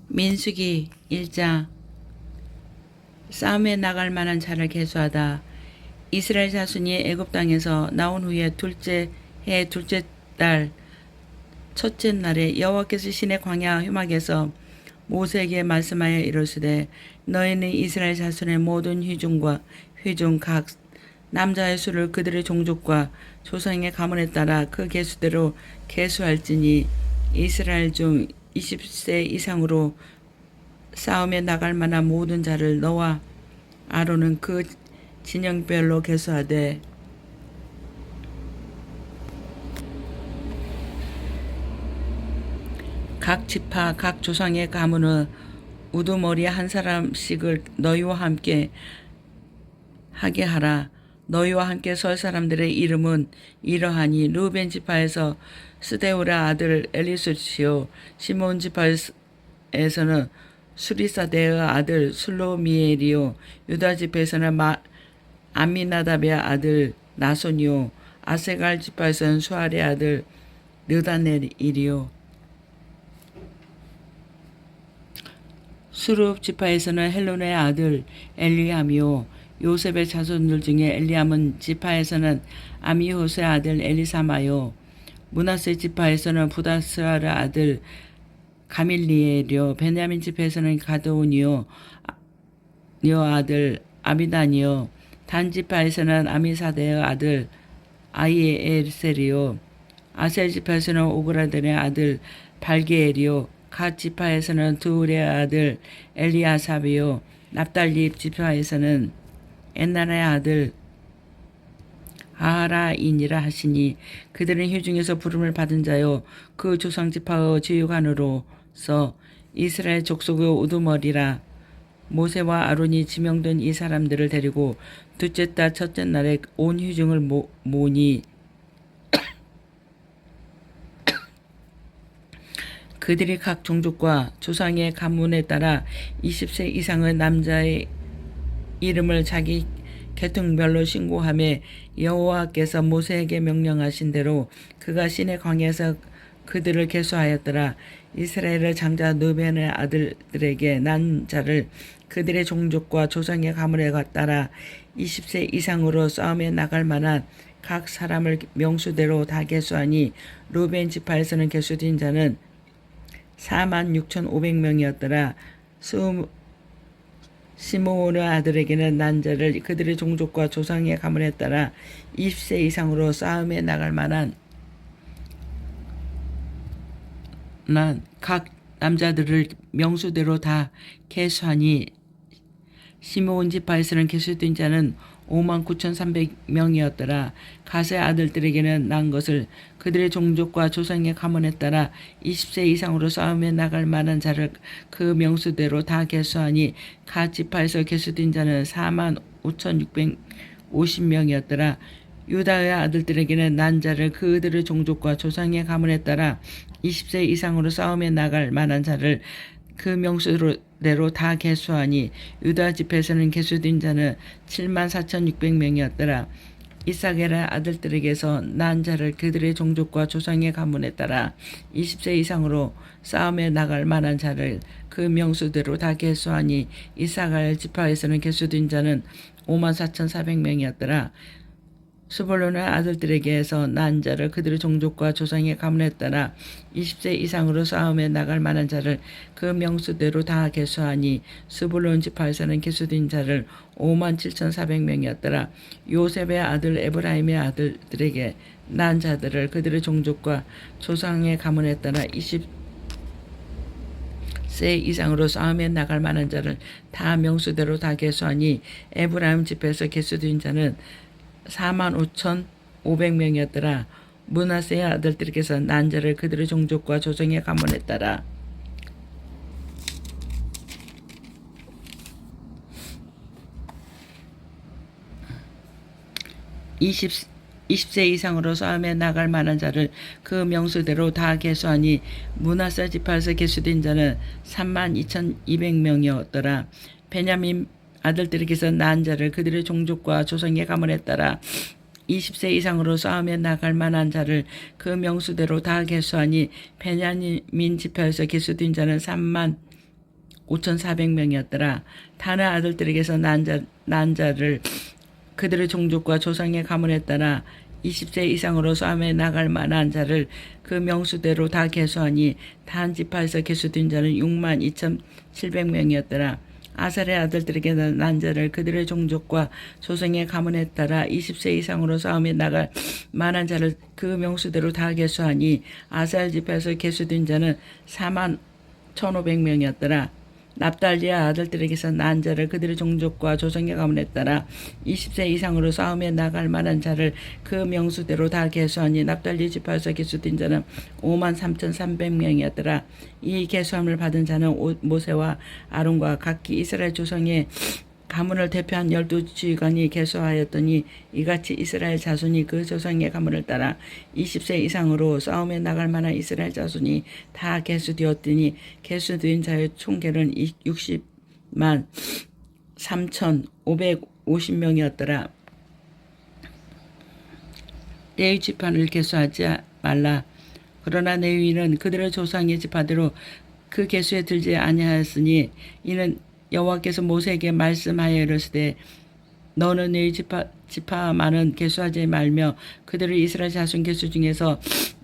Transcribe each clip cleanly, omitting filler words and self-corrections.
민수기 1장. 싸움에 나갈 만한 자를 계수하다. 이스라엘 자손이 애굽 땅에서 나온 후에 둘째 해 둘째 달 첫째 날에 여호와께서 시내 광야 휴막에서 모세에게 말씀하여 이르시되 너희는 이스라엘 자손의 모든 회중 각 남자의 수를 그들의 종족과 조상의 가문에 따라 그 계수대로 계수할지니 이스라엘 중 20세 이상으로 싸움에 나갈 만한 모든 자를 너와 아론은 그 진영별로 계수하되 각 지파 각 조상의 가문의 우두머리 한 사람씩을 너희와 함께 하게 하라. 너희와 함께 설 사람들의 이름은 이러하니 루벤 지파에서 스데우라 아들 엘리수시요 시몬 지파에서는 수리사대의 아들 슬로미엘이요 유다 지파에서는 아미나답의 아들 나손이요 아세갈 지파에서는 수알의 아들 느다넬이요 수룹 지파에서는 헬론의 아들 엘리암이요 요셉의 자손들 중에 엘리암은 지파에서는 아미호스의 아들 엘리사마요 므낫세 지파에서는 부다스아의 아들 가밀리엘이요 베냐민 지파에서는 가드온이요 아들 아비단이요 단 지파에서는 아미사대의 아들 아이에셀이요 아셀 지파에서는 오그라든의 아들 발게엘이요 갓 지파에서는 두울의 아들 엘리아삽이요 납달리 지파에서는 엔나의 아들 아하라인이라 하시니 그들은 회중에서 부름을 받은 자요 그 조상 지파의 지휘관으로서 이스라엘 족속의 우두머리라. 모세와 아론이 지명된 이 사람들을 데리고 둘째 달 첫째 날에 온 회중을 모으니 그들이 각 종족과 조상의 가문에 따라 20세 이상의 남자의 이름을 자기 계통별로 신고하며 여호와께서 모세에게 명령하신 대로 그가 시내 광야에서 그들을 계수하였더라. 이스라엘의 장자 느벤의 아들들에게 난 자를 그들의 종족과 조상의 가문에 따라 20세 이상으로 싸움에 나갈 만한 각 사람을 명수대로 다 계수하니 루벤 지파에서는 계수된 자는 46,500명이었더라. 시므온의 아들에게는 난 자를 그들의 종족과 조상의 가문에 따라 20세 이상으로 싸움에 나갈 만한 각 남자들을 명수대로 다 계수하니 시므온 지파에서는 계수된 자는 59,300명이었더라. 갓의 아들들에게는 난 것을 그들의 종족과 조상의 가문에 따라 20세 이상으로 싸움에 나갈 만한 자를 그 명수대로 다 계수하니 갓 지파에서 계수된 자는 45,650명이었더라. 유다의 아들들에게는 난 자를 그들의 종족과 조상의 가문에 따라 20세 이상으로 싸움에 나갈 만한 자를 그 명수대로 다 계수하니 유다 지파에서는 계수된 자는 74,600명이었더라. 이사겔의 아들들에게서 난 자를 그들의 종족과 조상의 가문에 따라 20세 이상으로 싸움에 나갈 만한 자를 그 명수대로 다 계수하니 이사갈 지파에서는 계수된 자는 54,400명이었더라. 스불론의 아들들에게서 난 자를 그들의 종족과 조상의 가문에 따라 20세 이상으로 싸움에 나갈 만한 자를 그 명수대로 다 계수하니 스불론 지파에서는 계수된 자를 57,400명이었더라. 요셉의 아들 에브라임의 아들들에게 난 자들을 그들의 종족과 조상의 가문에 따라 20세 이상으로 싸움에 나갈 만한 자를 다 명수대로 다 계수하니 에브라임 지파에서 계수된 자는 45,500명이었더라. 므낫세의 아들들께서 난 자를 그들의 종족과 조상의 가문에 따라 20세 이상으로 싸움에 나갈 만한 자를 그 명수대로 다 계수하니 므낫세 지파에서 계수된 자는 32,200명이었더라. 베냐민 아들들에게서 난 자를 그들의 종족과 조상의 가문에 따라 20세 이상으로 싸움에 나갈 만한 자를 그 명수대로 다 계수하니 베냐민 지파에서 계수된 자는 5,400명이었더라. 다른 아들들에게서 난 자를 그들의 종족과 조상의 가문에 따라 20세 이상으로 싸움에 나갈 만한 자를 그 명수대로 다 계수하니 단 지파에서 계수된 자는 62,700명이었더라. 아살의 아들들에게 난 자를 그들의 종족과 조상의 가문에 따라 20세 이상으로 싸움에 나갈 만한 자를 그 명수대로 다 계수하니 아살 지파에서 계수된 자는 41,500명이었더라. 납달리의 아들들에게서 난 자를 그들의 종족과 조상의 가문에 따라 20세 이상으로 싸움에 나갈 만한 자를 그 명수대로 다 계수하니 납달리 지파에서 계수된 자는 53,300명이었더라. 이 계수함을 받은 자는 모세와 아론과 각기 이스라엘 조상의 가문을 대표한 12지휘관이 계수하였더니 이같이 이스라엘 자손이 그 조상의 가문을 따라 20세 이상으로 싸움에 나갈 만한 이스라엘 자손이 다 계수되었더니 계수된 자의 총계는 60만 3,550명이었더라. 레위 지파를 계수하지 말라. 그러나 레위는 그들의 조상의 지파대로 그 계수에 들지 아니하였으니 이는 여호와께서 모세에게 말씀하여 이르시되 너는 네 지파만은 계수하지 말며 그들을 이스라엘 자손 계수 중에서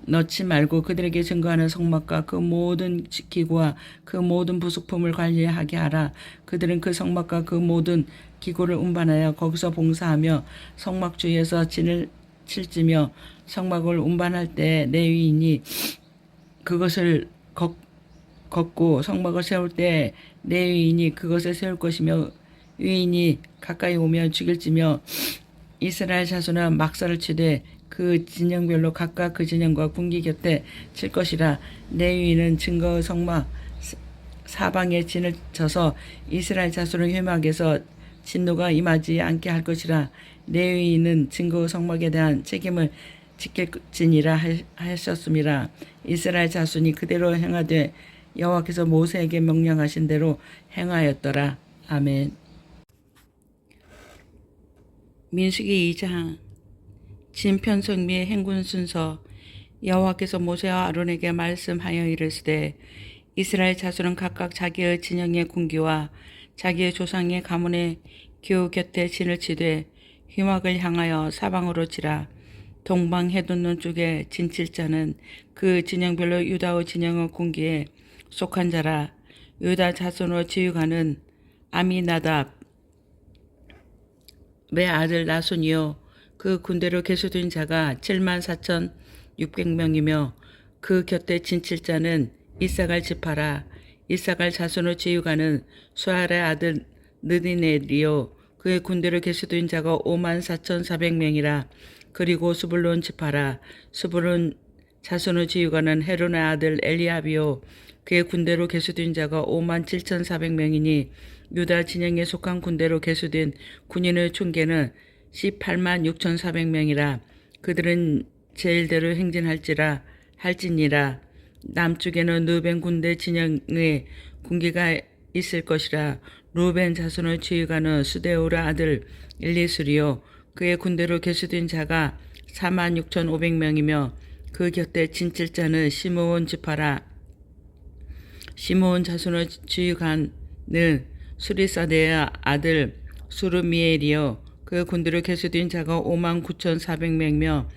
넣지 말고 그들에게 증거하는 성막과 그 모든 기구와 그 모든 부속품을 관리하게 하라. 그들은 그 성막과 그 모든 기구를 운반하여 거기서 봉사하며 성막 주위에서 진을 칠지며 성막을 운반할 때 레위인이 그것을 걷고 성막을 세울 때 레위인이 그것을 세울 것이며 위인이 가까이 오면 죽일지며 이스라엘 자손은 막사를 치되 그 진영별로 각각 그 진영과 군기 곁에 칠 것이라. 레위인은 증거 성막 사방에 진을 쳐서 이스라엘 자손을 회막에서 진노가 임하지 않게 할 것이라. 레위인은 증거 성막에 대한 책임을 지킬지니라 하셨습니다. 이스라엘 자손이 그대로 행하되 여호와께서 모세에게 명령하신 대로 행하였더라. 아멘. 민수기 2장 진 편성 및 행군 순서. 여호와께서 모세와 아론에게 말씀하여 이르시되 이스라엘 자손은 각각 자기의 진영의 군기와 자기의 조상의 가문의 기호 곁에 진을 치되 휘막을 향하여 사방으로 치라. 동방 해돋는 쪽에 진칠 자는 그 진영별로 유다의 진영의 군기에 속한 자라. 유다 자손의 지휘관은 아미나답의 아들 나손이요 그 군대로 계수된 자가 74,600명이며 그 곁에 진칠 자는 이사갈 지파라. 이사갈 자손의 지휘관은 수알의 아들 느디넬이요 그의 군대로 계수된 자가 54,400명이라. 그리고 수불론 지파라. 수불론 자손의 지휘관은 헤론의 아들 엘리압이요 그의 군대로 계수된 자가 57,400명이니 유다 진영에 속한 군대로 계수된 군인의 총계는 186,400명이라. 그들은 제일대로 할지니라. 남쪽에는 르벤 군대 진영의 군기가 있을 것이라. 르벤 자손의 지휘관은 수데오라 아들 엘리술이요 그의 군대로 계수된 자가 46,500명이며 그 곁에 진칠 자는 시므온 지파라. 시므온 자손의 지휘관은 수리사대의 아들 수르미엘이요 그 군대로 계수된 자가 59,400명이며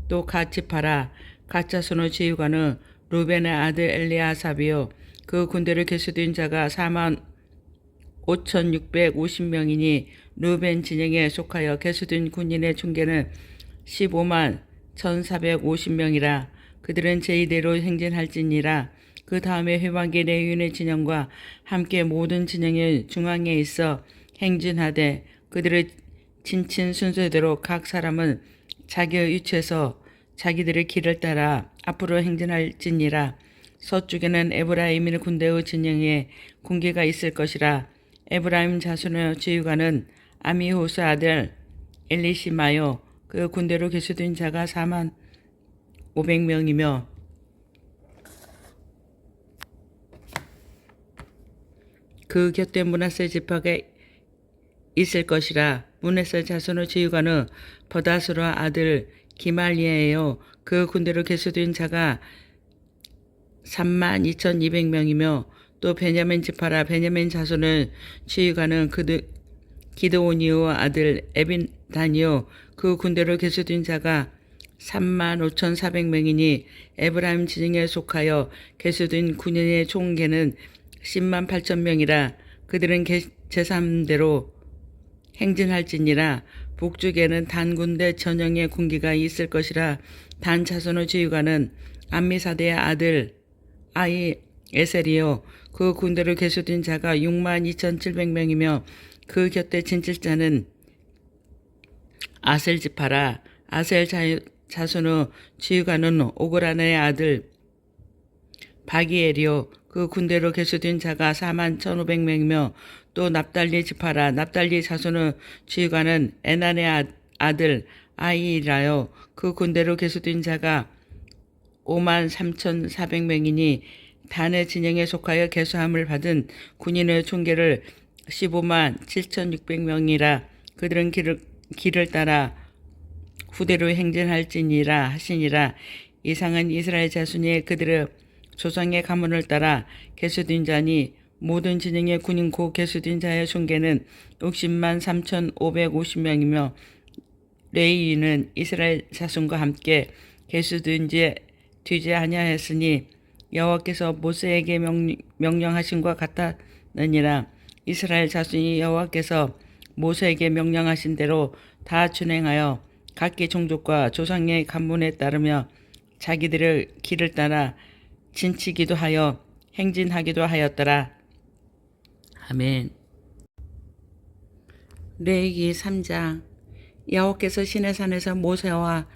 또 갓 지파라. 갓 자손의 지휘관은 루벤의 아들 엘리아삽이요 그 군대로 계수된 자가 45,650명이니 루벤 진영에 속하여 계수된 군인의 총계는 151,450명이라. 그들은 제2대로 행진할지니라. 그 다음에 회막의 레위인의 진영과 함께 모든 진영의 중앙에 있어 행진하되 그들의 진친 순서대로 각 사람은 자기의 위치에서 자기들의 길을 따라 앞으로 행진할지니라. 서쪽에는 에브라임의 군대의 진영에 군기가 있을 것이라. 에브라임 자손의 지휘관은 아미호스 아들 엘리시마요 그 군대로 계수된 자가 44,500명이며 그 곁에 므낫세 지파가 있을 것이라. 므낫세 자손의 지휘관은 버다스로 아들 기말리에요 그 군대로 계수된 자가 32,200명이며 또 베냐민 지파라. 베냐민 자손을 지휘관은 기드오니오 아들 에빈다니요. 그 군대로 계수된 자가 35,400명이니 에브라임 지중에 속하여 계수된 군인의 총계는 10만 8천 명이라. 그들은 제3대로 행진할지니라. 북쪽에는 단 군대 전형의 군기가 있을 것이라. 단 자손의 지휘관은 암미사대의 아들 아이 에셀이요. 그 군대로 계수된 자가 6만 2,700명이며 그 곁에 진칠 자는 아셀 지파라. 아셀 자손의 지휘관은 오그라나의 아들 바기엘이요. 그 군대로 계수된 자가 4만 1,500명이며 또 납달리 지파라. 납달리 자손의 지휘관은 에난의 아들 아이라요. 그 군대로 계수된 자가 5만 3,400명이니 단의 진영에 속하여 계수함을 받은 군인의 총계를 15만 7,600명이라. 그들은 길을 따라 후대로 행진할지니라 하시니라. 이상은 이스라엘 자손이 그들의 조상의 가문을 따라 계수된 자니 모든 진영의 군인 고 계수된 자의 총계는 60만 3,550명이며 레위인은 이스라엘 자손과 함께 계수된 지 되지 아니하였으니 여호와께서 모세에게 명령하신 것 같았느니라. 이스라엘 자손이 여호와께서 모세에게 명령하신 대로 다 준행하여 각기 종족과 조상의 가문에 따르며 자기들의 길을 따라 진치기도 하여 행진하기도 하였더라. 아멘. 레위기 3장. 여호와께서 시내산에서 모세와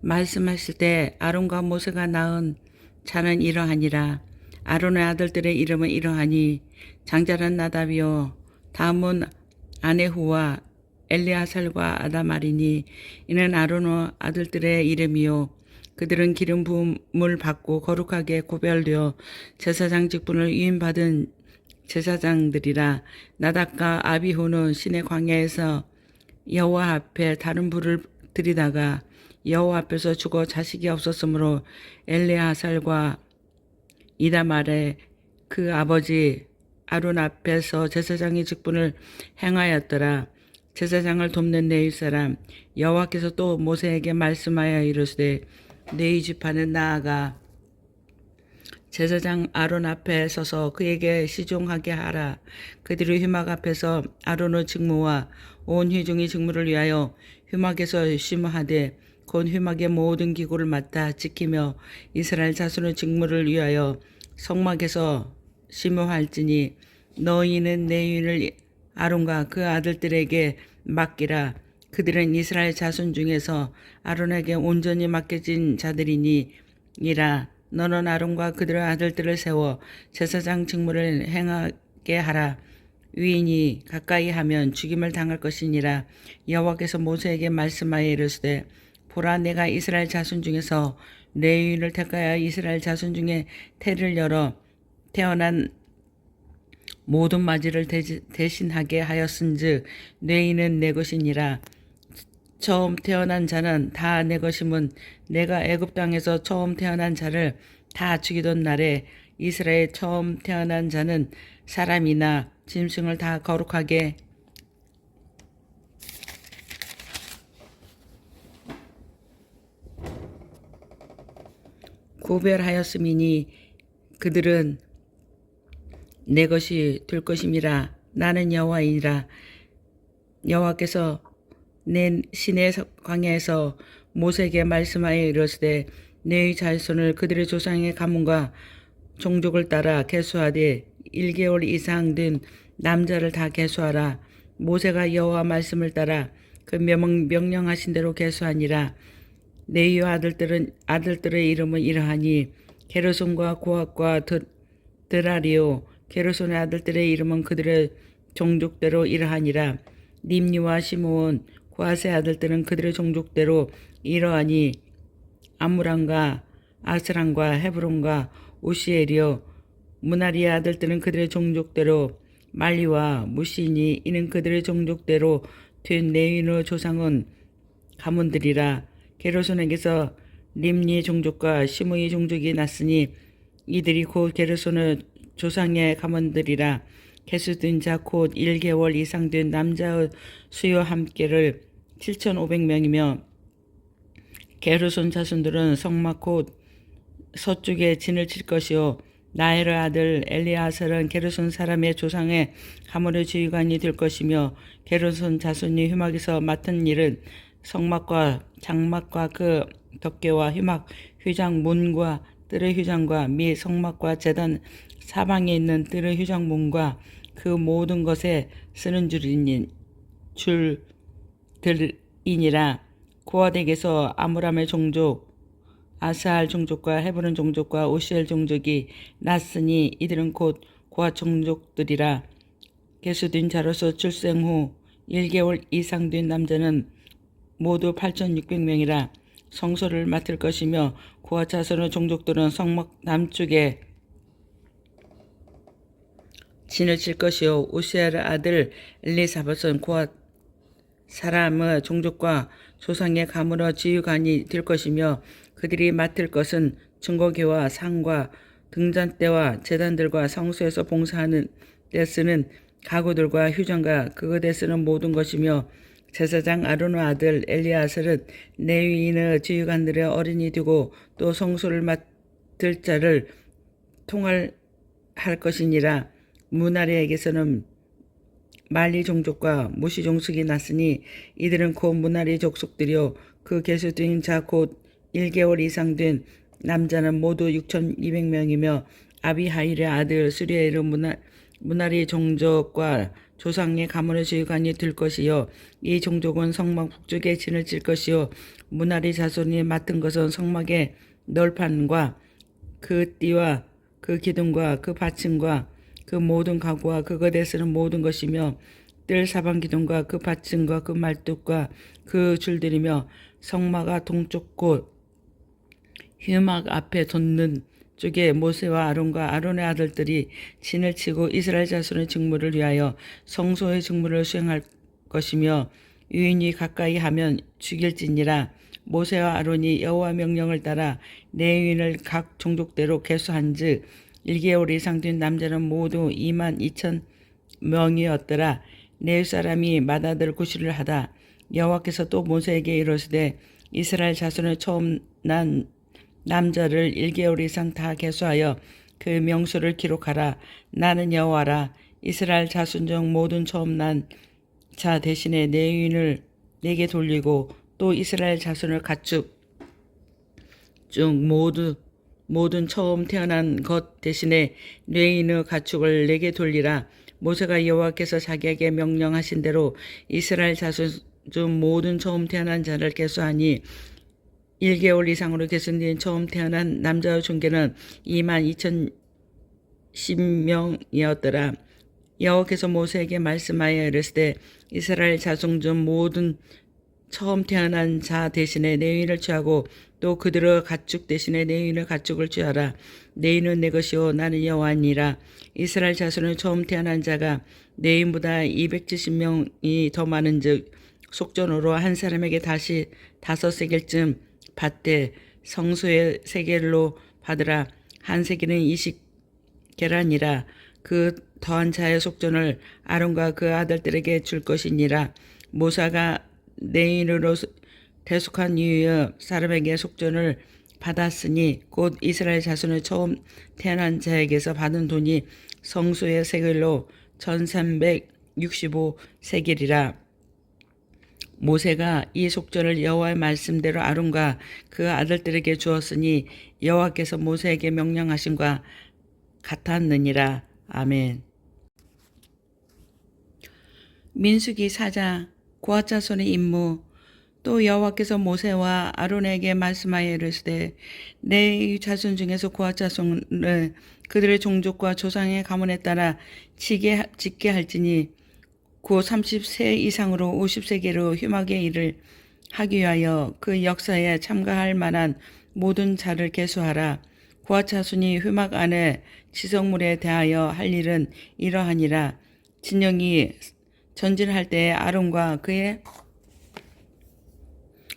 말씀하실 때 아론과 모세가 낳은 자는 이러하니라. 아론의 아들들의 이름은 이러하니 장자는 나답이요 다음은 아네후와 엘리아살과 아다말이니 이는 아론의 아들들의 이름이요 그들은 기름 부음을 받고 거룩하게 구별되어 제사장 직분을 위임받은 제사장들이라. 나답과 아비후는 시내 광야에서 여호와 앞에 다른 불을 들이다가 여호와 앞에서 죽어 자식이 없었으므로 엘리아살과 이다말의 그 아버지 아론 앞에서 제사장의 직분을 행하였더라. 제사장을 돕는 레위 사람 여호와께서 또 모세에게 말씀하여 이르시되 레위 지파는 나아가 제사장 아론 앞에 서서 그에게 시종하게 하라. 그들이 휘막 앞에서 아론의 직무와 온 회중의 직무를 위하여 휘막에서 심하되 곧 휘막의 모든 기구를 맡아 지키며 이스라엘 자손의 직무를 위하여 성막에서 심호할지니 너희는 레위인을 아론과 그 아들들에게 맡기라. 그들은 이스라엘 자손 중에서 아론에게 온전히 맡겨진 자들이니 이라. 너는 아론과 그들의 아들들을 세워 제사장 직무를 행하게 하라. 위인이 가까이 하면 죽임을 당할 것이니라. 여호와께서 모세에게 말씀하여 이르시되 보라 내가 이스라엘 자손 중에서 레위인을 택하여 이스라엘 자손 중에 태를 열어 태어난 모든 맞이를 대신하게 하였은즉 레위인은 내 것이니라. 처음 태어난 자는 다 내 것임은 내가 애굽 땅에서 처음 태어난 자를 다 죽이던 날에 이스라엘 처음 태어난 자는 사람이나 짐승을 다 거룩하게 구별하였음이니 그들은 내 것이 될 것임이라. 나는 여호와이니라. 여호와께서 내 시내 광야에서 모세에게 말씀하여 이르시되 내 자손을 그들의 조상의 가문과 종족을 따라 계수하되 1개월 이상 된 남자를 다 계수하라. 모세가 여호와 말씀을 따라 그 명령하신 대로 계수하니라. 레위 아들들의 이름은 이러하니 게르손과 고핫과 드라리요. 게르손의 아들들의 이름은 그들의 종족대로 이러하니라. 림니와 시므온 고핫의 아들들은 그들의 종족대로 이러하니 아므람과 아스람과 헤브론과 오시엘이요. 무나리의 아들들은 그들의 종족대로 말리와 무시니 이는 그들의 종족대로 된 레위인의 조상은 가문들이라. 게르손에게서 림니 종족과 시므이 종족이 났으니 이들이 곧 게르손의 조상의 가문들이라. 계수된 자 곧 1개월 이상 된 남자의 수요 함께를 7,500명이며 게르손 자손들은 성막 곧 서쪽에 진을 칠 것이요 나엘의 아들 엘리아살은 게르손 사람의 조상의 가문의 지휘관이 될 것이며 게르손 자손이 휴막에서 맡은 일은 성막과 장막과 그 덮개와 휴막 휴장 문과 뜰의 휴장과 및 성막과 제단 사방에 있는 뜰의 휴장 문과 그 모든 것에 쓰는 줄들이니라. 고아덱에서 아므람의 종족 아스알 종족과 헤브론 종족과 오시엘 종족이 났으니 이들은 곧 고아 종족들이라. 계수된 자로서 출생 후 1개월 이상 된 남자는 모두 8,600명이라. 성소를 맡을 것이며 고아 자손의 종족들은 성막 남쪽에 진을 칠 것이요 오시엘의 아들 엘리사벳은 고아 사람의 종족과 조상의 가문의 지휘관이 될 것이며 그들이 맡을 것은 증거계와 상과 등잔대와 제단들과 성소에서 봉사하는 데 쓰는 가구들과 휴전과 그것에 쓰는 모든 것이며 제사장 아론의 아들 엘리아살은 레위인의 지휘관들의 어린이 되고 또 성소를 맡을 자를 통할할 것이니라. 무나리에게서는 말리 종족과 무시 종속이 났으니 이들은 곧 무나리 족속들이요 그 계수된 자 곧 1개월 이상 된 남자는 모두 6,200명이며 아비하일의 아들 수리엘의 무나리 종족과 조상의 가문의 지휘관이 될 것이요 이 종족은 성막 북쪽에 진을 칠 것이요 무나리 자손이 맡은 것은 성막의 널판과 그 띠와 그 기둥과 그 받침과 그 모든 가구와 그것에 쓰는 모든 것이며 뜰 사방 기둥과 그 받침과 그 말뚝과 그 줄들이며 성막아 동쪽 곳 휴막 앞에 돋는 쪽에 모세와 아론과 아론의 아들들이 진을 치고 이스라엘 자손의 직무를 위하여 성소의 직무를 수행할 것이며 유인이 가까이 하면 죽일지니라. 모세와 아론이 여호와 명령을 따라 레위인을 각 종족대로 계수한즉 1개월 이상 된 남자는 모두 22,000명이었더라. 레위 사람이 맏아들 구시를 하다 여호와께서 또 모세에게 이르시되 이스라엘 자손의 처음 난 남자를 1개월 이상 다 계수하여 그 명수를 기록하라. 나는 여호와라. 이스라엘 자손 중 모든 처음 난 자 대신에 레위인을 내게 돌리고 또 이스라엘 자손을 가축 중 모든 처음 태어난 것 대신에 레위인의 가축을 내게 돌리라. 모세가 여호와께서 자기에게 명령하신 대로 이스라엘 자손 중 모든 처음 태어난 자를 계수하니 1개월 이상으로 계승된 처음 태어난 남자의 중계는 22,010명이었더라. 여호와께서 모세에게 말씀하여 이르시되 이스라엘 자손 중 모든 처음 태어난 자 대신에 레위인을 취하고 또 그들의 가축 대신에 레위인의 가축을 취하라. 레위인은 내 것이요 나는 여호와니라. 이스라엘 자손의 처음 태어난 자가 레위인보다 270명이 더 많은즉 속전으로 한 사람에게 다시 5세겔쯤 받되 성소의 세겔로 받으라. 한 세겔은 20계란이라. 그 더한 자의 속전을 아론과 그 아들들에게 줄 것이니라. 모세가 레위인으로 대속한 이후에 사람에게 속전을 받았으니 곧 이스라엘 자손의 처음 태어난 자에게서 받은 돈이 성소의 세겔로 1365세겔이라. 모세가 이 속전을 여호와의 말씀대로 아론과 그 아들들에게 주었으니 여호와께서 모세에게 명령하신과 같았느니라. 아멘. 민수기 4장 고아 자손의 임무. 또 여호와께서 모세와 아론에게 말씀하여 이르시되 내 자손 중에서 고아 자손을 그들의 종족과 조상의 가문에 따라 짓게 할지니 곧 30세 이상으로 50세계로 휴막의 일을 하기 위하여 그 역사에 참가할 만한 모든 자를 계수하라. 고아 자손이 휴막 안에 지성물에 대하여 할 일은 이러하니라. 진영이 전진할 때에 아론과 그의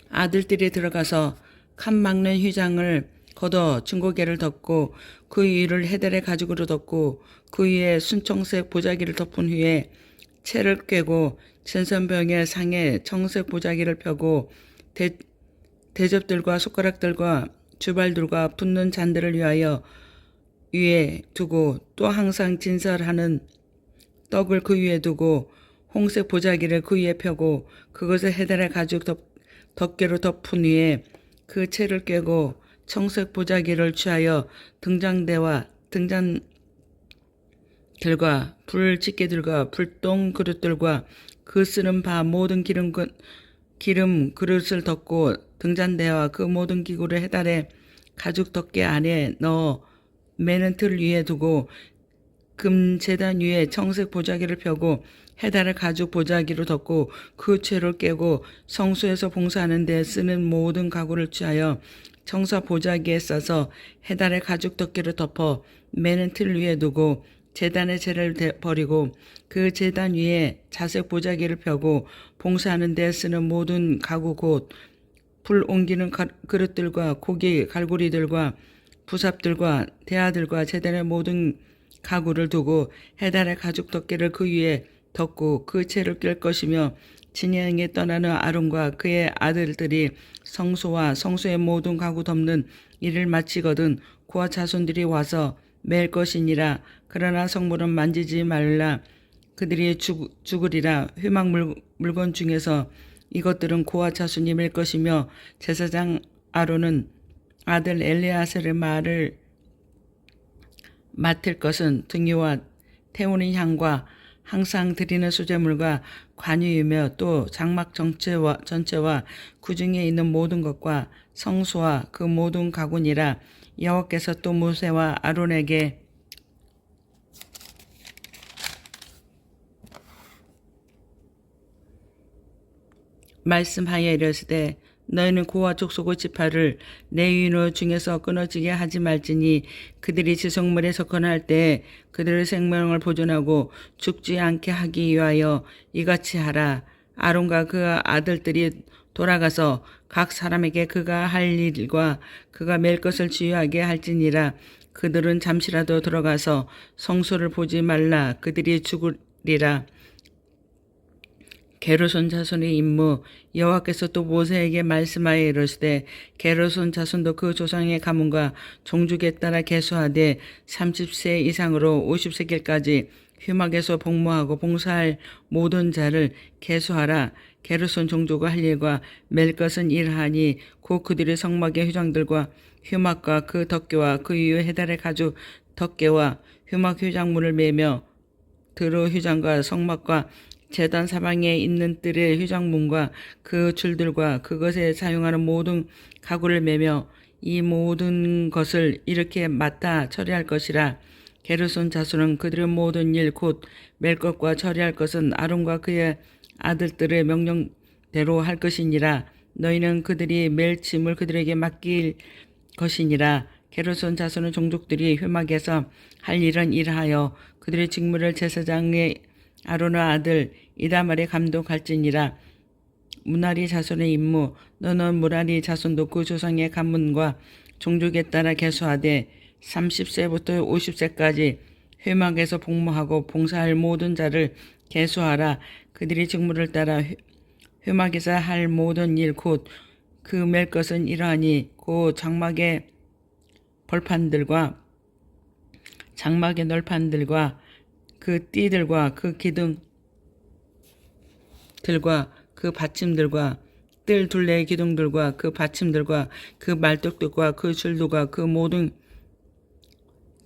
아들들이 들어가서 칸 막는 휘장을 걷어 증거계를 덮고 그 위를 헤델의 가죽으로 덮고 그 위에 순청색 보자기를 덮은 후에 채를 꿰고 진선병의 상에 청색 보자기를 펴고 대접들과 숟가락들과 주발들과 붓는 잔들을 위하여 위에 두고 또 항상 진설하는 떡을 그 위에 두고 홍색 보자기를 그 위에 펴고 그것을 헤달의 가죽 덮개로 덮은 위에 그 채를 꿰고 청색 보자기를 취하여 등잔대와 등잔들과 불집게들과 불똥 그릇들과 그 쓰는 바 모든 기름 그릇을 덮고 등잔대와 그 모든 기구를 헤달의 가죽 덮개 안에 넣어 매는 틀 위에 두고 금제단 위에 청색 보자기를 펴고 헤달의 가죽 보자기로 덮고 그 채를 깨고 성소에서 봉사하는 데 쓰는 모든 가구를 취하여 청사 보자기에 싸서 헤달의 가죽 덮개를 덮어 매는 틀 위에 두고 제단의 채를 버리고 그 제단 위에 자색 보자기를 펴고 봉사하는 데 쓰는 모든 가구 곧 불 옮기는 그릇들과 고기 갈고리들과 부삽들과 대야들과 제단의 모든 가구를 두고 헤달의 가죽 덮개를 그 위에 덮고 그 채를 꿰 것이며 진영에 떠나는 아론과 그의 아들들이 성소와 성소의 모든 가구 덮는 일을 마치거든 그와 자손들이 와서 맬 것이니라. 그러나 성물은 만지지 말라. 그들이 죽으리라. 회막 물건 중에서 이것들은 그와 자손이 맬 것이며 제사장 아론은 아들 엘레아셀의 말을 맡을 것은 등유와 태우는 향과 항상 드리는 수제물과 관유이며 또 장막 전체와 그 중에 있는 모든 것과 성소와 그 모든 가구니라. 여호와께서 또 모세와 아론에게 말씀하여 이르시되 너희는 고와 족속의 지파를 내 유인호 중에서 끊어지게 하지 말지니 그들이 지성물에 접근할 때 그들의 생명을 보존하고 죽지 않게 하기 위하여 이같이 하라. 아론과 그 아들들이 돌아가서 각 사람에게 그가 할 일과 그가 맬 것을 지휘하게 할지니라. 그들은 잠시라도 들어가서 성소를 보지 말라. 그들이 죽으리라. 게르손 자손의 임무. 여호와께서 또 모세에게 말씀하여 이르시되 게르손 자손도 그 조상의 가문과 종족에 따라 계수하되 30세 이상으로 50세길까지 휴막에서 복무하고 봉사할 모든 자를 계수하라. 게르손 종족의 할 일과 맬 것은 이러하니 곧 그들의 성막의 휴장들과 휴막과 그 덮개와 그 위에 헤달의 가죽 덮개와 휴막 휴장물을 매며 드루 휴장과 성막과 제단 사방에 있는 뜰의 휴장문과 그 줄들과 그것에 사용하는 모든 가구를 매며 이 모든 것을 이렇게 맡아 처리할 것이라. 게르손 자손은 그들의 모든 일 곧 맬 것과 처리할 것은 아론과 그의 아들들의 명령대로 할 것이니라. 너희는 그들이 맬 짐을 그들에게 맡길 것이니라. 게르손 자손의 종족들이 회막에서 할 일은 이러하여 그들의 직무를 제사장의 아론의 아들 이다말에 감독할지니라. 무라리 자손의 임무. 너는 무라리 자손도 그 조상의 가문과 종족에 따라 계수하되 30세부터 50세까지 회막에서 복무하고 봉사할 모든 자를 계수하라. 그들이 직무를 따라 회막에서 할 모든 일 곧 그 맬 것은 이러하니 그 장막의 벌판들과 장막의 널판들과 그 띠들과 그 기둥들과 그 받침들과 뜰 둘레의 기둥들과 그 받침들과 그 말뚝들과 그 줄도가 그 모든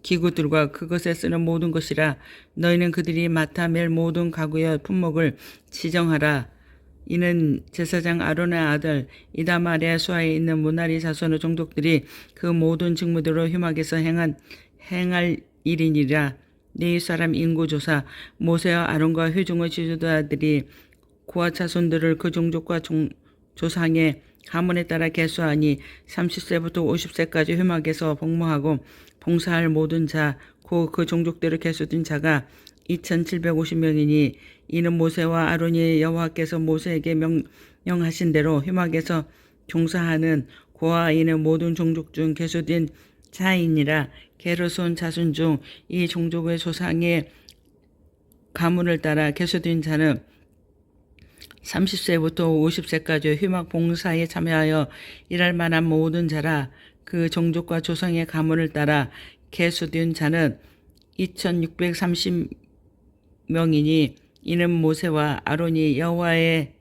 기구들과 그것에 쓰는 모든 것이라. 너희는 그들이 맡아 맬 모든 가구의 품목을 지정하라. 이는 제사장 아론의 아들 이다말의 수하에 있는 무라리 자손의 종족들이 그 모든 직무대로 휴막에서 행할 일이니라. 네 사람 인구조사. 모세와 아론과 회중의 지도자들이 고아 자손들을 그 종족과 조상의 가문에 따라 계수하니 30세부터 50세까지 회막에서 복무하고 봉사할 모든 자, 그 종족대로 계수된 자가 2750명이니 이는 모세와 아론이 여호와께서 모세에게 명령하신 대로 회막에서 종사하는 그와 이는 모든 종족 중 계수된 자이니라. 게르손 자손 중 이 종족의 조상의 가문을 따라 계수된 자는 30세부터 50세까지 휴막 봉사에 참여하여 일할 만한 모든 자라. 그 종족과 조상의 가문을 따라 계수된 자는 2630명이니 이는 모세와 아론이 여호와의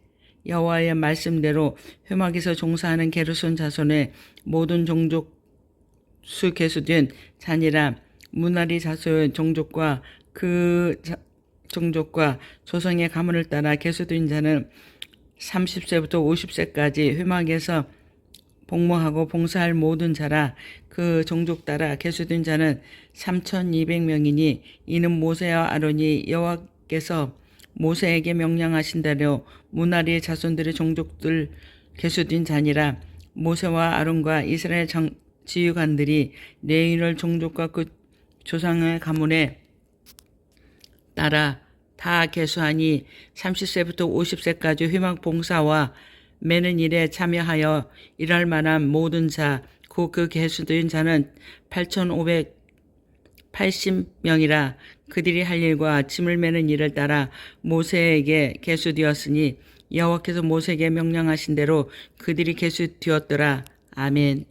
말씀대로 회막에서 종사하는 게르손 자손의 모든 종족 수 계수된 자니라. 무나리 자손의 종족과 종족과 조상의 가문을 따라 계수된 자는 30세부터 50세까지 회막에서 복무하고 봉사할 모든 자라. 그 종족 따라 계수된 자는 3200명이니 이는 모세와 아론이 여호와께서 모세에게 명령하신 대로 무나리의 자손들의 종족들 계수된 자니라. 모세와 아론과 이스라엘 지휘관들이 레위인을 종족과 그 조상의 가문에 따라 다 계수하니 30세부터 50세까지 회막 봉사와 매는 일에 참여하여 일할 만한 모든 자, 그 계수된 자는 8580명이라. 그들이 할 일과 짐을 매는 일을 따라 모세에게 계수되었으니 여호와께서 모세에게 명령하신 대로 그들이 계수되었더라. 아멘.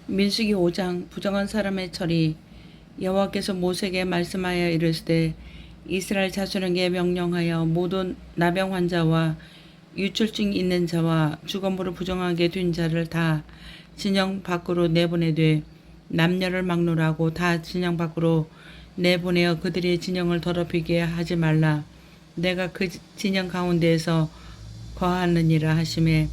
민수기 5장. 부정한 사람의 처리. 여호와께서 모세에게 말씀하여 이르시되 이스라엘 자손에게 명령하여 모든 나병 환자와 유출증 있는 자와 주검으로 부정하게 된 자를 다 진영 밖으로 내보내되 남녀를 막론하고 다 진영 밖으로 내보내어 그들의 진영을 더럽히게 하지 말라. 내가 그 진영 가운데에서 거하느니라 하시매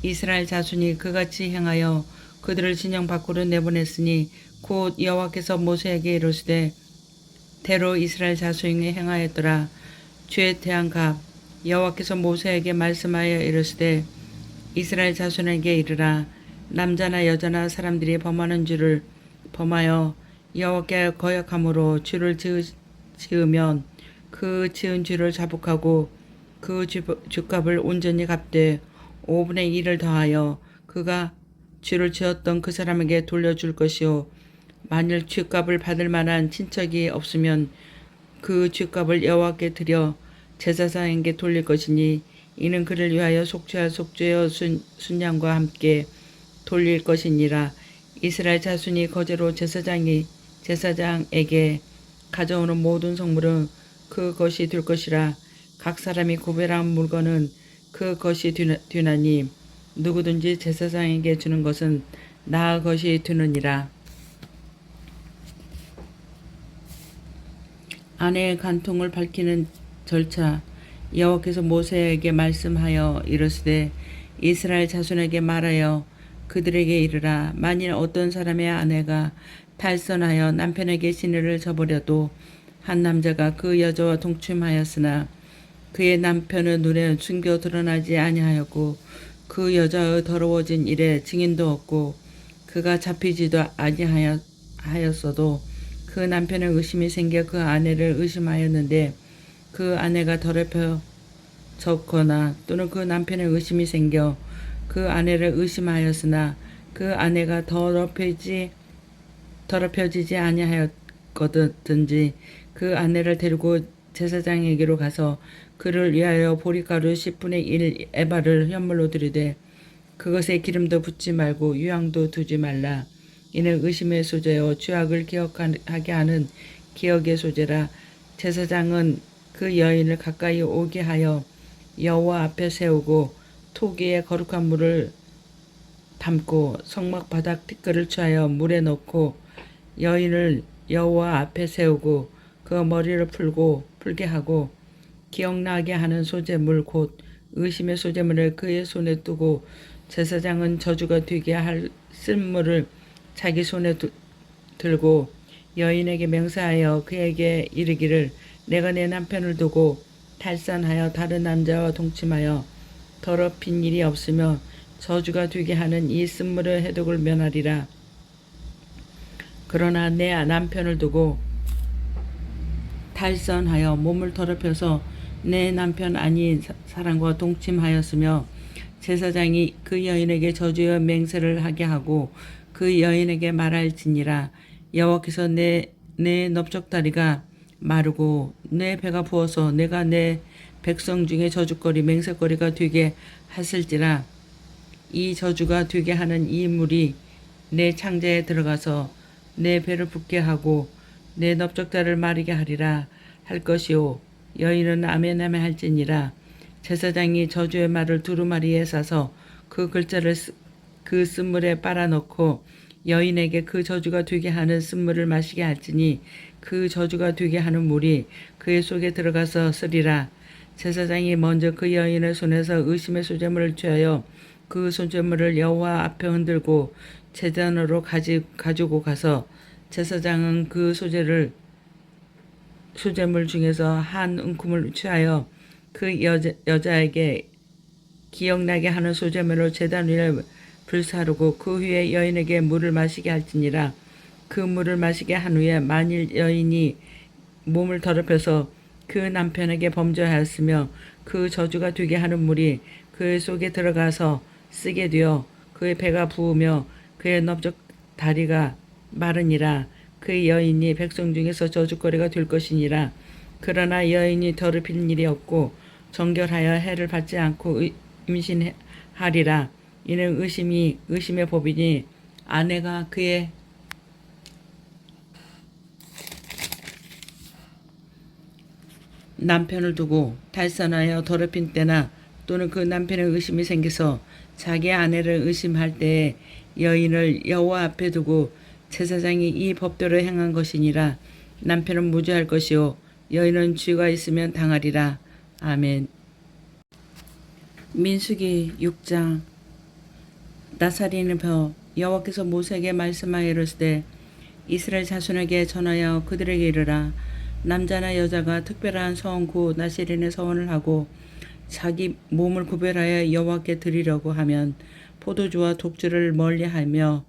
이스라엘 자손이 그같이 행하여 그들을 진영 밖으로 내보냈으니 곧 여호와께서 모세에게 이르시되 대로 이스라엘 자손이 행하였더라. 주에 대한 값. 여호와께서 모세에게 말씀하여 이르시되 이스라엘 자손에게 이르라. 남자나 여자나 사람들이 범하는 죄를 범하여 여호와께 거역함으로 죄를 지으면 그 지은 죄를 자복하고 그 죄값을 온전히 갚되 5분의 1을 더하여 그가 죄를 지었던 그 사람에게 돌려줄 것이요 만일 죄값을 받을 만한 친척이 없으면 그 죄값을 여호와께 드려 제사장에게 돌릴 것이니 이는 그를 위하여 속죄할 속죄의 순양과 함께 돌릴 것이니라. 이스라엘 자손이 거제로 제사장에게 가져오는 모든 성물은 그것이 될 것이라. 각 사람이 구별한 물건은 그것이 되나니 누구든지 제사장에게 주는 것은 나의 것이 되느니라. 아내의 간통을 밝히는 절차. 여호와께서 모세에게 말씀하여 이르시되 이스라엘 자손에게 말하여 그들에게 이르라. 만일 어떤 사람의 아내가 탈선하여 남편에게 시내를 져버려도 한 남자가 그 여자와 동침하였으나 그의 남편의 눈에 숨겨 드러나지 아니하였고 그 여자의 더러워진 일에 증인도 없고 그가 잡히지도 아니하였어도 그 남편의 의심이 생겨 그 아내를 의심하였는데 그 아내가 더럽혀졌거나 또는 그 남편의 의심이 생겨 그 아내를 의심하였으나 그 아내가 더럽혀지지 아니하였거든지 그 아내를 데리고 제사장에게로 가서 그를 위하여 보리가루 10분의 1 에바를 현물로 드리되 그것에 기름도 붓지 말고 유향도 두지 말라. 이는 의심의 소재요 죄악을 기억하게 하는 기억의 소재라. 제사장은 그 여인을 가까이 오게 하여 여호와 앞에 세우고 토기에 거룩한 물을 담고 성막 바닥 티끌을 취하여 물에 넣고 여인을 여호와 앞에 세우고 그 머리를 풀게 하고 기억나게 하는 소재물 곧 의심의 소재물을 그의 손에 두고 제사장은 저주가 되게 할 쓴물을 자기 손에 들고 여인에게 맹세하여 그에게 이르기를 내가 내 남편을 두고 탈선하여 다른 남자와 동침하여 더럽힌 일이 없으며 저주가 되게 하는 이 쓴물의 해독을 면하리라. 그러나 내 남편을 두고 탈선하여 몸을 더럽혀서 내 남편 아닌 사람과 동침하였으며 제사장이 그 여인에게 저주여 맹세를 하게 하고 그 여인에게 말할지니라. 여호와께서 내 넓적다리가 마르고 내 배가 부어서 내가 내 백성 중에 저주거리 맹세거리가 되게 하실지라. 이 저주가 되게 하는 이 물이 내 창자에 들어가서 내 배를 붓게 하고 내 넓적다리를 마르게 하리라 할 것이요. 여인은 아멘 아멘 할지니라. 제사장이 저주의 말을 두루마리에 싸서 그 글자를 그 쓴물에 빨아넣고 여인에게 그 저주가 되게 하는 쓴물을 마시게 할지니 그 저주가 되게 하는 물이 그의 속에 들어가서 쓰리라. 제사장이 먼저 그 여인의 손에서 의심의 소재물을 취하여 그 소재물을 여호와 앞에 흔들고 제단으로 가지고 가서 제사장은 그 소재물 중에서 한 움큼을 취하여 그 여자에게 기억나게 하는 소재물을 제단 위에 불사르고 그 후에 여인에게 물을 마시게 할지니라. 그 물을 마시게 한 후에 만일 여인이 몸을 더럽혀서 그 남편에게 범죄하였으며 그 저주가 되게 하는 물이 그의 속에 들어가서 쓰게 되어 그의 배가 부으며 그의 넓적 다리가 마르니라. 그 여인이 백성 중에서 저주거리가 될 것이니라. 그러나 여인이 더럽힐 일이 없고 정결하여 해를 받지 않고 임신하리라. 이는 의심의 법이니 아내가 그의 남편을 두고 탈선하여 더럽힌 때나 또는 그 남편의 의심이 생겨서 자기 아내를 의심할 때에 여인을 여호와 앞에 두고 제사장이 이 법대로 행한 것이니라. 남편은 무죄할 것이요 여인은 죄가 있으면 당하리라. 아멘. 민수기 6장. 나사리는 여호와께서 모세에게 말씀하여 이르시되 이스라엘 자손에게 전하여 그들에게 이르라. 남자나 여자가 특별한 서원 구 나시린의 서원을 하고 자기 몸을 구별하여 여호와께 드리려고 하면 포도주와 독주를 멀리하며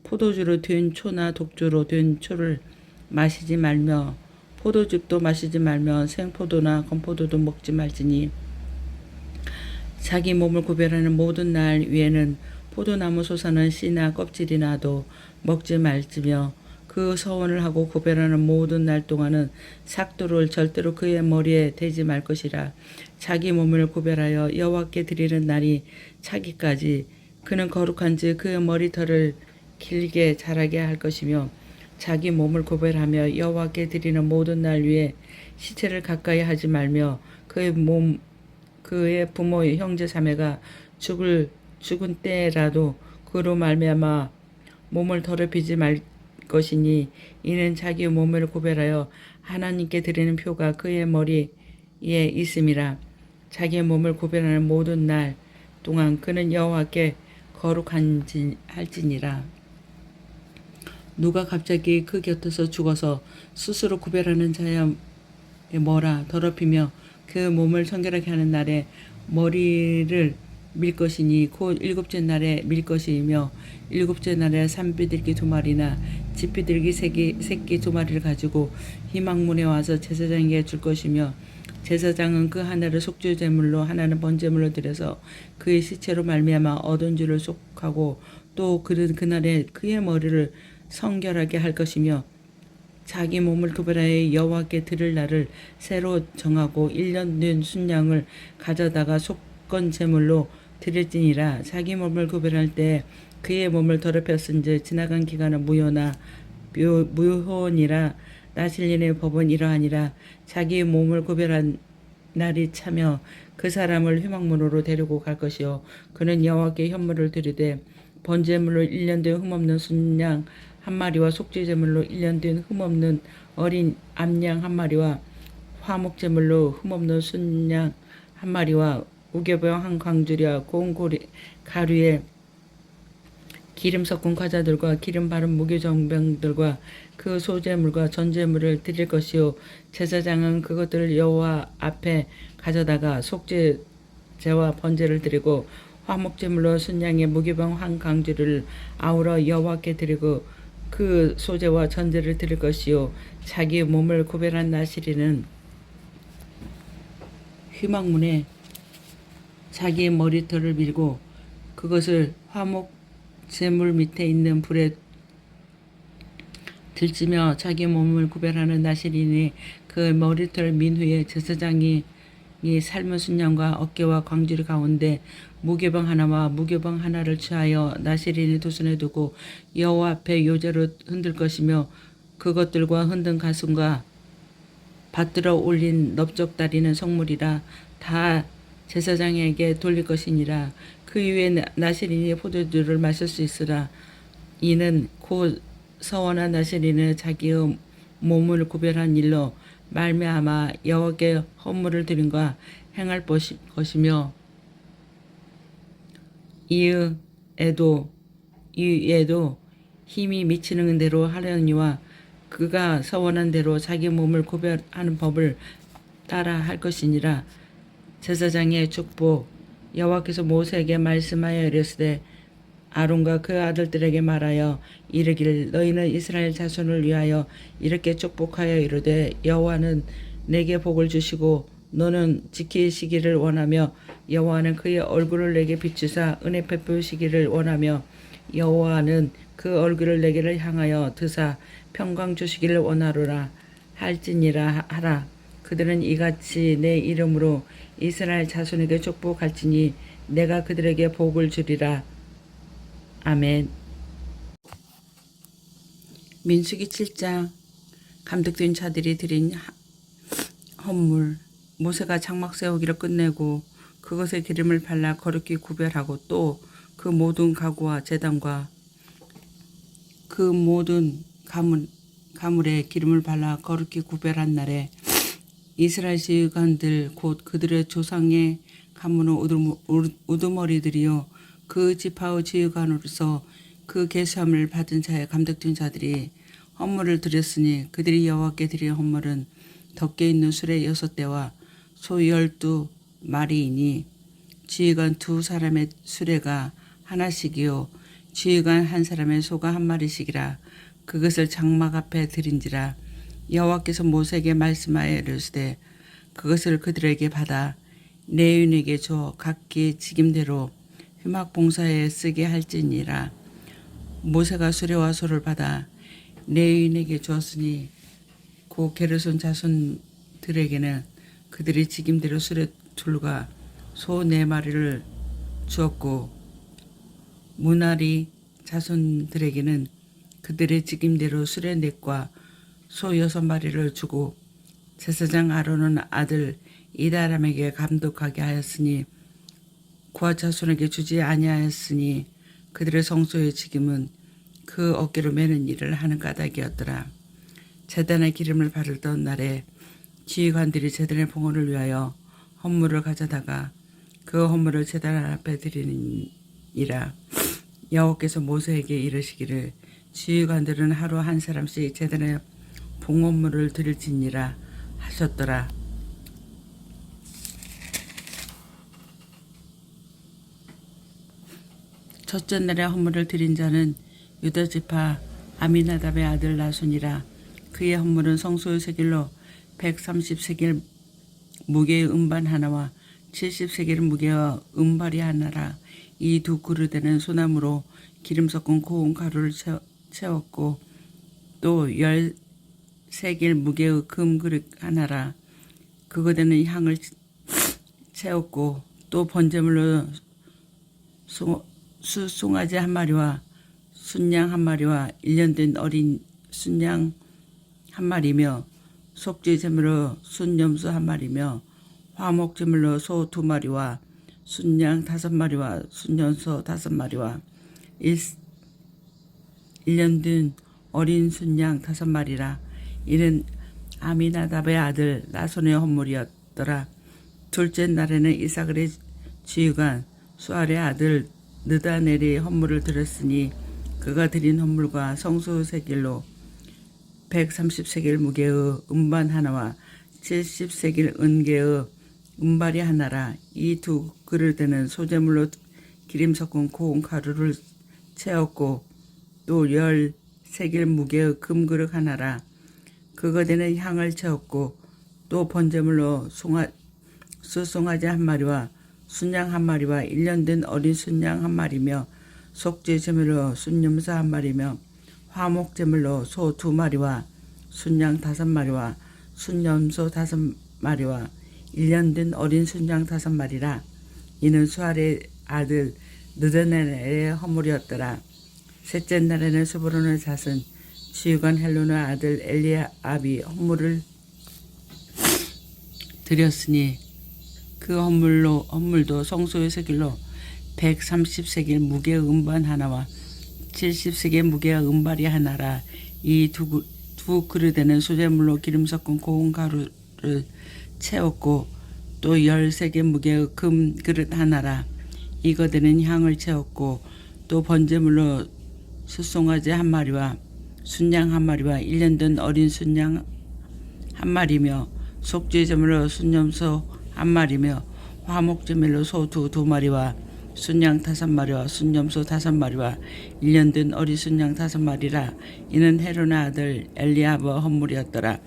포도주로 된 초나 독주로 된 초를 마시지 말며 포도즙도 마시지 말며 생포도나 건포도도 먹지 말지니 자기 몸을 구별하는 모든 날 위에는 포도나무 솟아는 씨나 껍질이나도 먹지 말지며 그 서원을 하고 구별하는 모든 날 동안은 삭도를 절대로 그의 머리에 대지 말 것이라. 자기 몸을 구별하여 여호와께 드리는 날이 차기까지 그는 거룩한지 그의 머리털을 길게 자라게 할 것이며 자기 몸을 구별하며 여호와께 드리는 모든 날 위에 시체를 가까이 하지 말며 그의 부모 형제 자매가 죽은 때라도 그로 말미암아 몸을 더럽히지 말 것이니 이는 자기 몸을 구별하여 하나님께 드리는 표가 그의 머리에 있음이라. 자기 몸을 구별하는 모든 날 동안 그는 여호와께 거룩할지니라. 누가 갑자기 그 곁에서 죽어서 스스로 구별하는 자야 뭐라 더럽히며 그 몸을 청결하게 하는 날에 머리를 밀 것이니 곧 일곱째 날에 밀 것이며 일곱째 날에 산비둘기 2마리나 집비둘기 새끼 2마리를 가지고 희망문에 와서 제사장에게 줄 것이며 제사장은 그 하나를 속죄 제물로 하나는 번제물로 드려서 그의 시체로 말미암아 얻은 줄을 속하고 또 그는 그날에 그의 머리를 성결하게 할 것이며 자기 몸을 구별하여 여호와께 드릴 날을 새로 정하고 1년 된 순양을 가져다가 속건 제물로 드릴지니라. 자기 몸을 구별할 때 그의 몸을 더럽혔은즉 지나간 기간은 무효니라. 나실린의 법은 이러하니라. 자기 몸을 구별한 날이 차며 그 사람을 회막문으로 데리고 갈 것이요 그는 여호와께 현물을 드리되 번제물로 1년 된 흠없는 순양 1마리와 속죄제물로 1년 된 흠없는 어린 암양 1마리와 화목제물로 흠없는 순양 1마리와 우겨병 1광주리와 고운 가루에 기름 섞은 과자들과 기름 바른 무교정병들과 그 소제물과 전제물을 드릴 것이요 제사장은 그것들을 여호와 앞에 가져다가 속죄제와 번제를 드리고 화목제물로 순양의 무교병 1광주리를 아우러 여호와께 드리고 그 소제와 전제를 드릴 것이요 자기 몸을 구별한 나시리는 휘막문에 자기의 머리털을 밀고 그것을 화목 제물 밑에 있는 불에 들치며 자기 몸을 구별하는 나시린이 그 머리털을 민 후에 제사장이 삶은 순양과 어깨와 광주리 가운데 무교병 하나와 무교병 하나를 취하여 나시린의 두 손에 두고 여호와 앞에 요제로 흔들 것이며 그것들과 흔든 가슴과 받들어 올린 넓적다리는 성물이라 다 제사장에게 돌릴 것이니라. 그 이후에 나시린이 포도주를 마실 수 있으라. 이는 곧 서원한 나시린은 자기의 몸을 구별한 일로 말미암아 여호와께 헌물을 드림과 행할 것이며 이에도 힘이 미치는 대로 하려니와 그가 서원한 대로 자기 몸을 구별하는 법을 따라 할 것이니라. 제사장의 축복. 여호와께서 모세에게 말씀하여 이르시되 아론과 그 아들들에게 말하여 이르기를 너희는 이스라엘 자손을 위하여 이렇게 축복하여 이르되 여호와는 내게 복을 주시고 너는 지키시기를 원하며 여호와는 그의 얼굴을 내게 비추사 은혜 베푸시기를 원하며 여호와는 그 얼굴을 내게를 향하여 드사 평강 주시기를 원하노라 할지니라 하라. 그들은 이같이 내 이름으로 이스라엘 자손에게 축복할지니 내가 그들에게 복을 주리라. 아멘. 민수기 7장. 감독된 자들이 드린 헌물. 모세가 장막 세우기를 끝내고 그것에 기름을 발라 거룩히 구별하고 또 그 모든 가구와 제단과 그 모든 가물에 기름을 발라 거룩히 구별한 날에 이스라엘 지휘관들 곧 그들의 조상의 가문의 우두머리들이요 그 지파의 지휘관으로서 그 계수함을 받은 자의 감독된 자들이 헌물을 드렸으니 그들이 여호와께 드린 헌물은 덮개 있는 수레 6대와 소 12마리이니 지휘관 2사람의 수레가 하나씩이요 지휘관 1사람의 소가 1마리씩이라. 그것을 장막 앞에 드린지라. 여호와께서 모세에게 말씀하여 이르시되 그것을 그들에게 받아 레위인에게 줘 각기 직임대로 회막 봉사에 쓰게 할지니라. 모세가 수레와 소를 받아 레위인에게 주었으니 고 게르손 자손들에게는 그들이 직임대로 수레 둘과 소 4마리를 주었고 무나리 자손들에게는 그들의 직임대로 수레 4과 소 6마리를 주고 제사장 아론은 아들 이다람에게 감독하게 하였으니 그와 자손에게 주지 아니하였으니 그들의 성소의 직임은 그 어깨로 매는 일을 하는 까닭이었더라. 제단의 기름을 바르던 날에 지휘관들이 제단의 봉헌을 위하여 헌물을 가져다가 그 헌물을 제단 앞에 드리니라. 여호와께서 모세에게 이르시기를 지휘관들은 하루 1사람씩 제단의 봉헌물을 드릴지니라 하셨더라. 첫째 날에 헌물을 드린 자는 유다 지파 아미나답의 아들 나손이라. 그의 헌물은 성소의 세겔로 130세겔 무게의 음반 하나와 70세겔 무게의 음발이 하나라. 이 두 그릇에는 소나무로 기름 섞은 고운 가루를 채웠고 또 10세겔 무게의 금 그릇 하나라. 그것에는 향을 채웠고 또 번제물로 수송아지 1마리와 순양 1마리와 1년 된 어린 순양 1마리며 속죄 제물로 순염소 1마리며 화목 제물로 소 2마리와 순양 5마리와 순염소 5마리와 1년 된 어린 순양 5마리라. 이는 아미나답의 아들 나손의 헌물이었더라. 둘째 날에는 이사갈의 지휘관 수알의 아들 느다넬이 헌물을 드렸으니 그가 드린 헌물과 성소 세겔로 130세겔 무게의 음반 하나와 70세겔 은계의 음발이 하나라. 이 두 그릇에는 소제물로 기름 섞은 고운 가루를 채웠고 또 10세겔 무게의 금그릇 하나라. 그것에는 향을 채웠고 또 번제물로 수송아지 1마리와 순양 한 마리와 1년 된 어린 순양 한 마리며 속죄 제물로 순염소 한 마리며 화목 제물로 소 2마리와 순양 5마리와 순염소 5마리와 1년 된 어린 순양 5마리라. 이는 수알의 아들 느드넬의 허물이었더라. 셋째 날에는 스불론의 잣은 지휘관 헬론의 아들 엘리압이 헌물을 드렸으니 그 헌물도 성소의 세겔로 130세겔 무게의 은반 하나와 70세겔 무게의 은발이 하나라. 이 두 그릇에는 소재물로 기름 섞은 고운 가루를 채웠고 또 10세겔 무게의 금 그릇 하나라. 이거대는 향을 채웠고 또 번제물로 숫송아지 한 마리와 순양 한 마리와 1년 된 어린 순양 한 마리며 속죄제물로 순염소 한 마리며 화목제물로 소 2마리와 순양 5마리와 순염소 5마리와 1년 된 어린 순양 5마리라. 이는 헤론의 아들 엘리압의 헌물이었더라.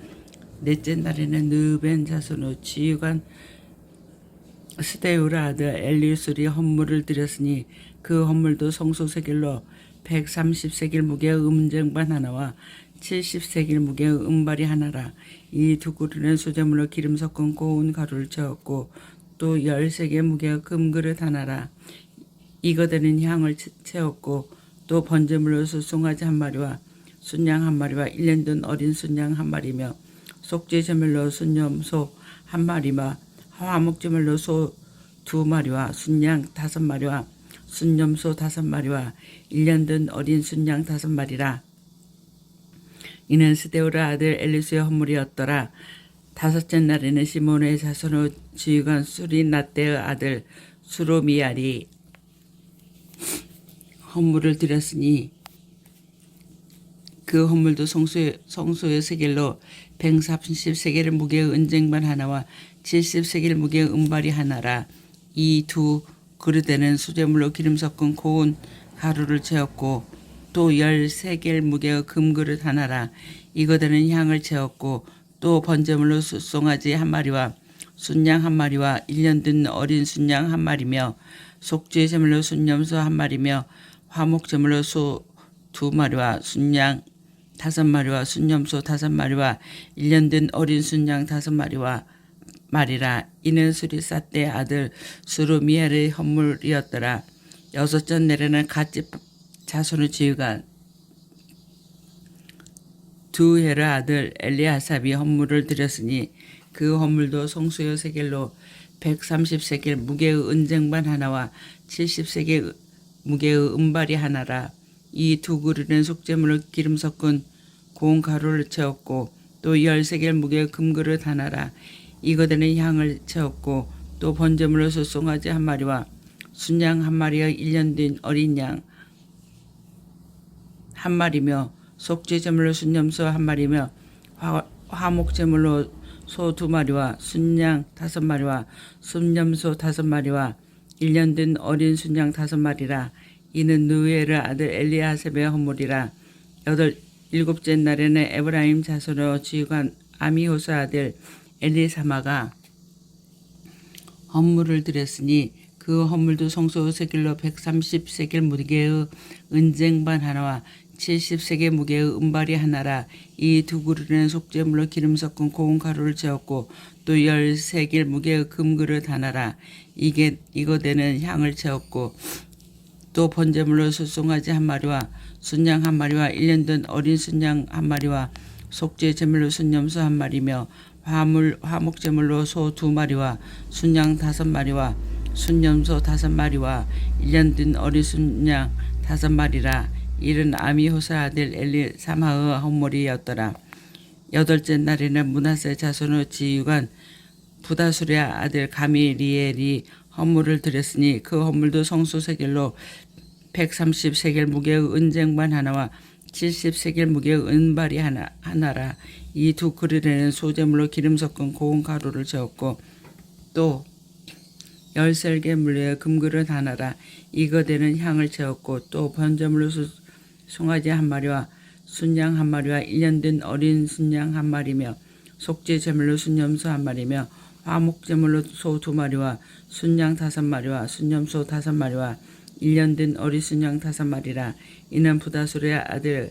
넷째 날에는 르벤 자손의 지휘관 스데울의 아들 엘리술이 헌물을 드렸으니 그 헌물도 성소 세겔로 130세겔 무게의 음쟁반 하나와 70세겔 무게의 은발이 하나라. 이 두 그릇은 소재물로 기름 섞은 고운 가루를 채웠고 또 10세겔 무게의 금그릇 하나라. 이거대는 향을 채웠고 또 번제물로 숫송아지 한 마리와 순양 한 마리와 1년 된 어린 순양 한 마리며 속죄 제물로 순염소 한 마리와 화목제물로 소 2마리와 순양 5마리와 순염소 5마리와 1년 된 어린 순양 5마리라. 이는 스데울의 아들 엘리수의 헌물이었더라. 다섯째 날에는 시몬의 자손의 지휘관 수리낫대의 아들 수로미알이 헌물을 드렸으니 그 헌물도 성소의 세겔로 130세겔 무게의 은쟁반 하나와 70세겔 무게의 은발이 하나라. 이 두 그릇에는 수제물로 기름 섞은 고운 가루를 채웠고 또 10세겔 무게의 금그릇 하나라. 이거대는 향을 채웠고 또 번제물로 숫송아지 한 마리와 순양 한 마리와 1년 된 어린 순양 한 마리며 속죄 제물로 순염소 한 마리며 화목제물로 소 2마리와 순양 5마리와 순염소 5마리와 1년 된 어린 순양 5마리와 말이라. 이는 수리사떼의 아들 수르미엘의 헌물이었더라. 여섯째 날에는 갓집 자손의 지휘관 두헬의 아들 엘리아삽이 헌물을 드렸으니 그 헌물도 성소의 세겔로 130세겔 무게의 은쟁반 하나와 70세겔 무게의 은발이 하나라. 이 두 그릇은 속죄물로 기름 섞은 고운 가루를 채웠고 또 10세겔 무게의 금그릇 하나라. 이거대는 향을 채웠고 또 번제물로 숫송아지 한 마리와 순양 한 마리와 1년 된 어린 양 한 마리며 속죄제물로 순염소 한 마리며 화목제물로 소 2마리와 순양 5마리와 순염소 5마리와 1년 된 어린 순양 5마리라. 이는 느웨의 아들 엘리아셉의 헌물이라. 일곱째 날에는 에브라임 자손의 지휘관 아미호스 아들 엘리사마가 헌물을 드렸으니 그 헌물도 성소 세겔로 130세겔 무게의 은쟁반 하나와 70세겔 무게의 은발이 하나라. 이 두 그릇은 속죄물로 기름 섞은 고운 가루를 채웠고 또 10세겔 무게의 금그릇 하나라. 이거대는 향을 채웠고 또 번제물로 숫송아지 한 마리와 순양 한 마리와 1년 된 어린 순양 한 마리와 속죄 제물로 순염소 한 마리며 화목제물로 소 2마리와 순양 5마리와 순염소 5마리와 1년 된 어린 순양 5마리라. 이는 아미호스 아들 엘리사마의 헌물이었더라. 여덟째 날에는 므낫세 자손의 지휘관 부다술의 아들 가미리엘이 헌물을 드렸으니 그 헌물도 성소 세겔로 130세겔 무게의 은쟁반 하나와 70세겔 무게의 은발이 하나라. 이 두 그릇에는 소재물로 기름 섞은 고운 가루를 채웠고 또 10세겔 무게의 금그릇 하나라. 이거대는 향을 채웠고 또 번제물로 송아지 한 마리와 순양 한 마리와 1년 된 어린 순양 한 마리며 속죄 제물로 순염소 한 마리며 화목제물로 소 2마리와 순양 5마리와 순염소 5마리와 1년 된 어린 순양 5마리라. 이는 부다술의 아들